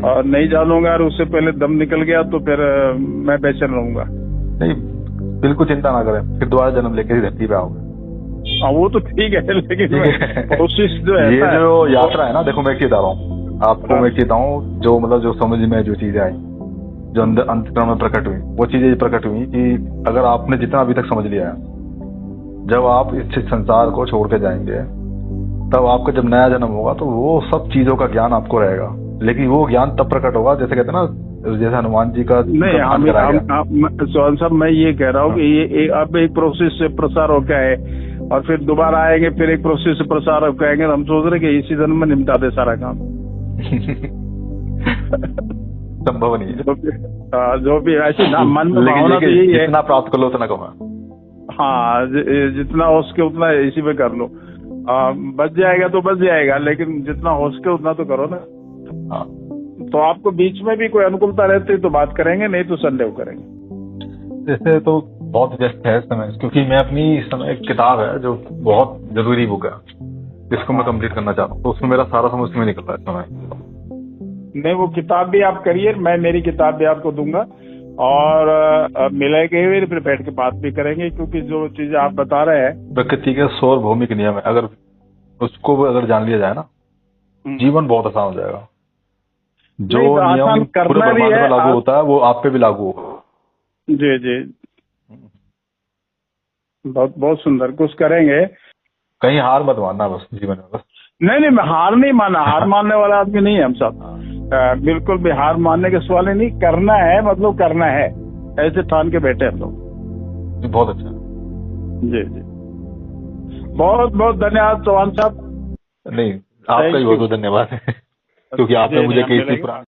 और नहीं जानूंगा और उससे पहले दम निकल गया तो फिर मैं बेचैन रहूंगा। नहीं बिल्कुल चिंता ना करें, फिर दोबारा जन्म लेकर ही धरती पे आओगे। वो तो ठीक है, लेकिन कोशिश जो है, ये जो यात्रा है ना, देखो मैं बता रहा हूँ आपको, मैं कहता हूँ जो मतलब जो समझ में जो चीजें आई, जो अंदर अंतकरण में प्रकट हुई, वो चीजें प्रकट हुई कि अगर आपने जितना अभी तक समझ लिया है, जब आप इस संसार को छोड़ के जाएंगे, तब आपका जब नया जन्म होगा तो वो सब चीजों का ज्ञान आपको रहेगा, लेकिन वो ज्ञान तब प्रकट होगा जैसे कहते हैं ना, जैसे हनुमान जी का नहीं, सोहन साहब मैं ये कह रहा हूँ कि ये अब एक प्रोसेस से प्रसार होकर है और फिर दोबारा आएंगे, फिर एक प्रोसेस से प्रसार होकर आएंगे, हम सोच रहे कि इसी जन्म में निपटा दे सारा काम। संभव नहीं है, जो भी ऐसे मन में भावना तो यही है, जितना प्राप्त कर लो उतना कम है। हाँ, जितना हो सके उतना इसी में कर लो, बच जाएगा तो बच जाएगा, लेकिन जितना हो सके उतना तो करो ना। हाँ। तो आपको बीच में भी कोई अनुकूलता रहती तो बात करेंगे, नहीं तो संडे को करेंगे। जैसे तो बहुत व्यस्त है समय, क्योंकि मैं अपनी इस समय एक किताब है जो बहुत जरूरी बुक है, जिसको मैं कंप्लीट करना चाहता हूँ, तो उसमें मेरा सारा समय उसमें निकल रहा है इस समय। नहीं, वो किताब भी आप करिए, मैं मेरी किताब भी आपको दूंगा, और मिलेंगे हुए फिर बैठ के बात भी करेंगे, क्योंकि जो चीजें आप बता रहे हैं, प्रकृति के सार्वभौमिक नियम है, अगर उसको अगर जान लिया जाए ना, जीवन बहुत आसान हो जाएगा। जो नियम पूरे ब्रह्मांड में लागू होता है वो आप पे भी लागू होगा। जी, बहुत बहुत सुंदर, कुछ करेंगे। कहीं हार मत मानना बस जीवन में, बस। नहीं, मैं हार नहीं माना, हार मानने वाला आदमी नहीं है हम सब, बिल्कुल भी हार मानने के सवाल ही नहीं, करना है, मतलब करना है, ऐसे ठान के बैठे हम लोग। बहुत अच्छा जी, बहुत बहुत धन्यवाद चौहान साहब। नहीं, आपका ही बहुत बहुत धन्यवाद क्योंकि आपने मुझे कई पुरानी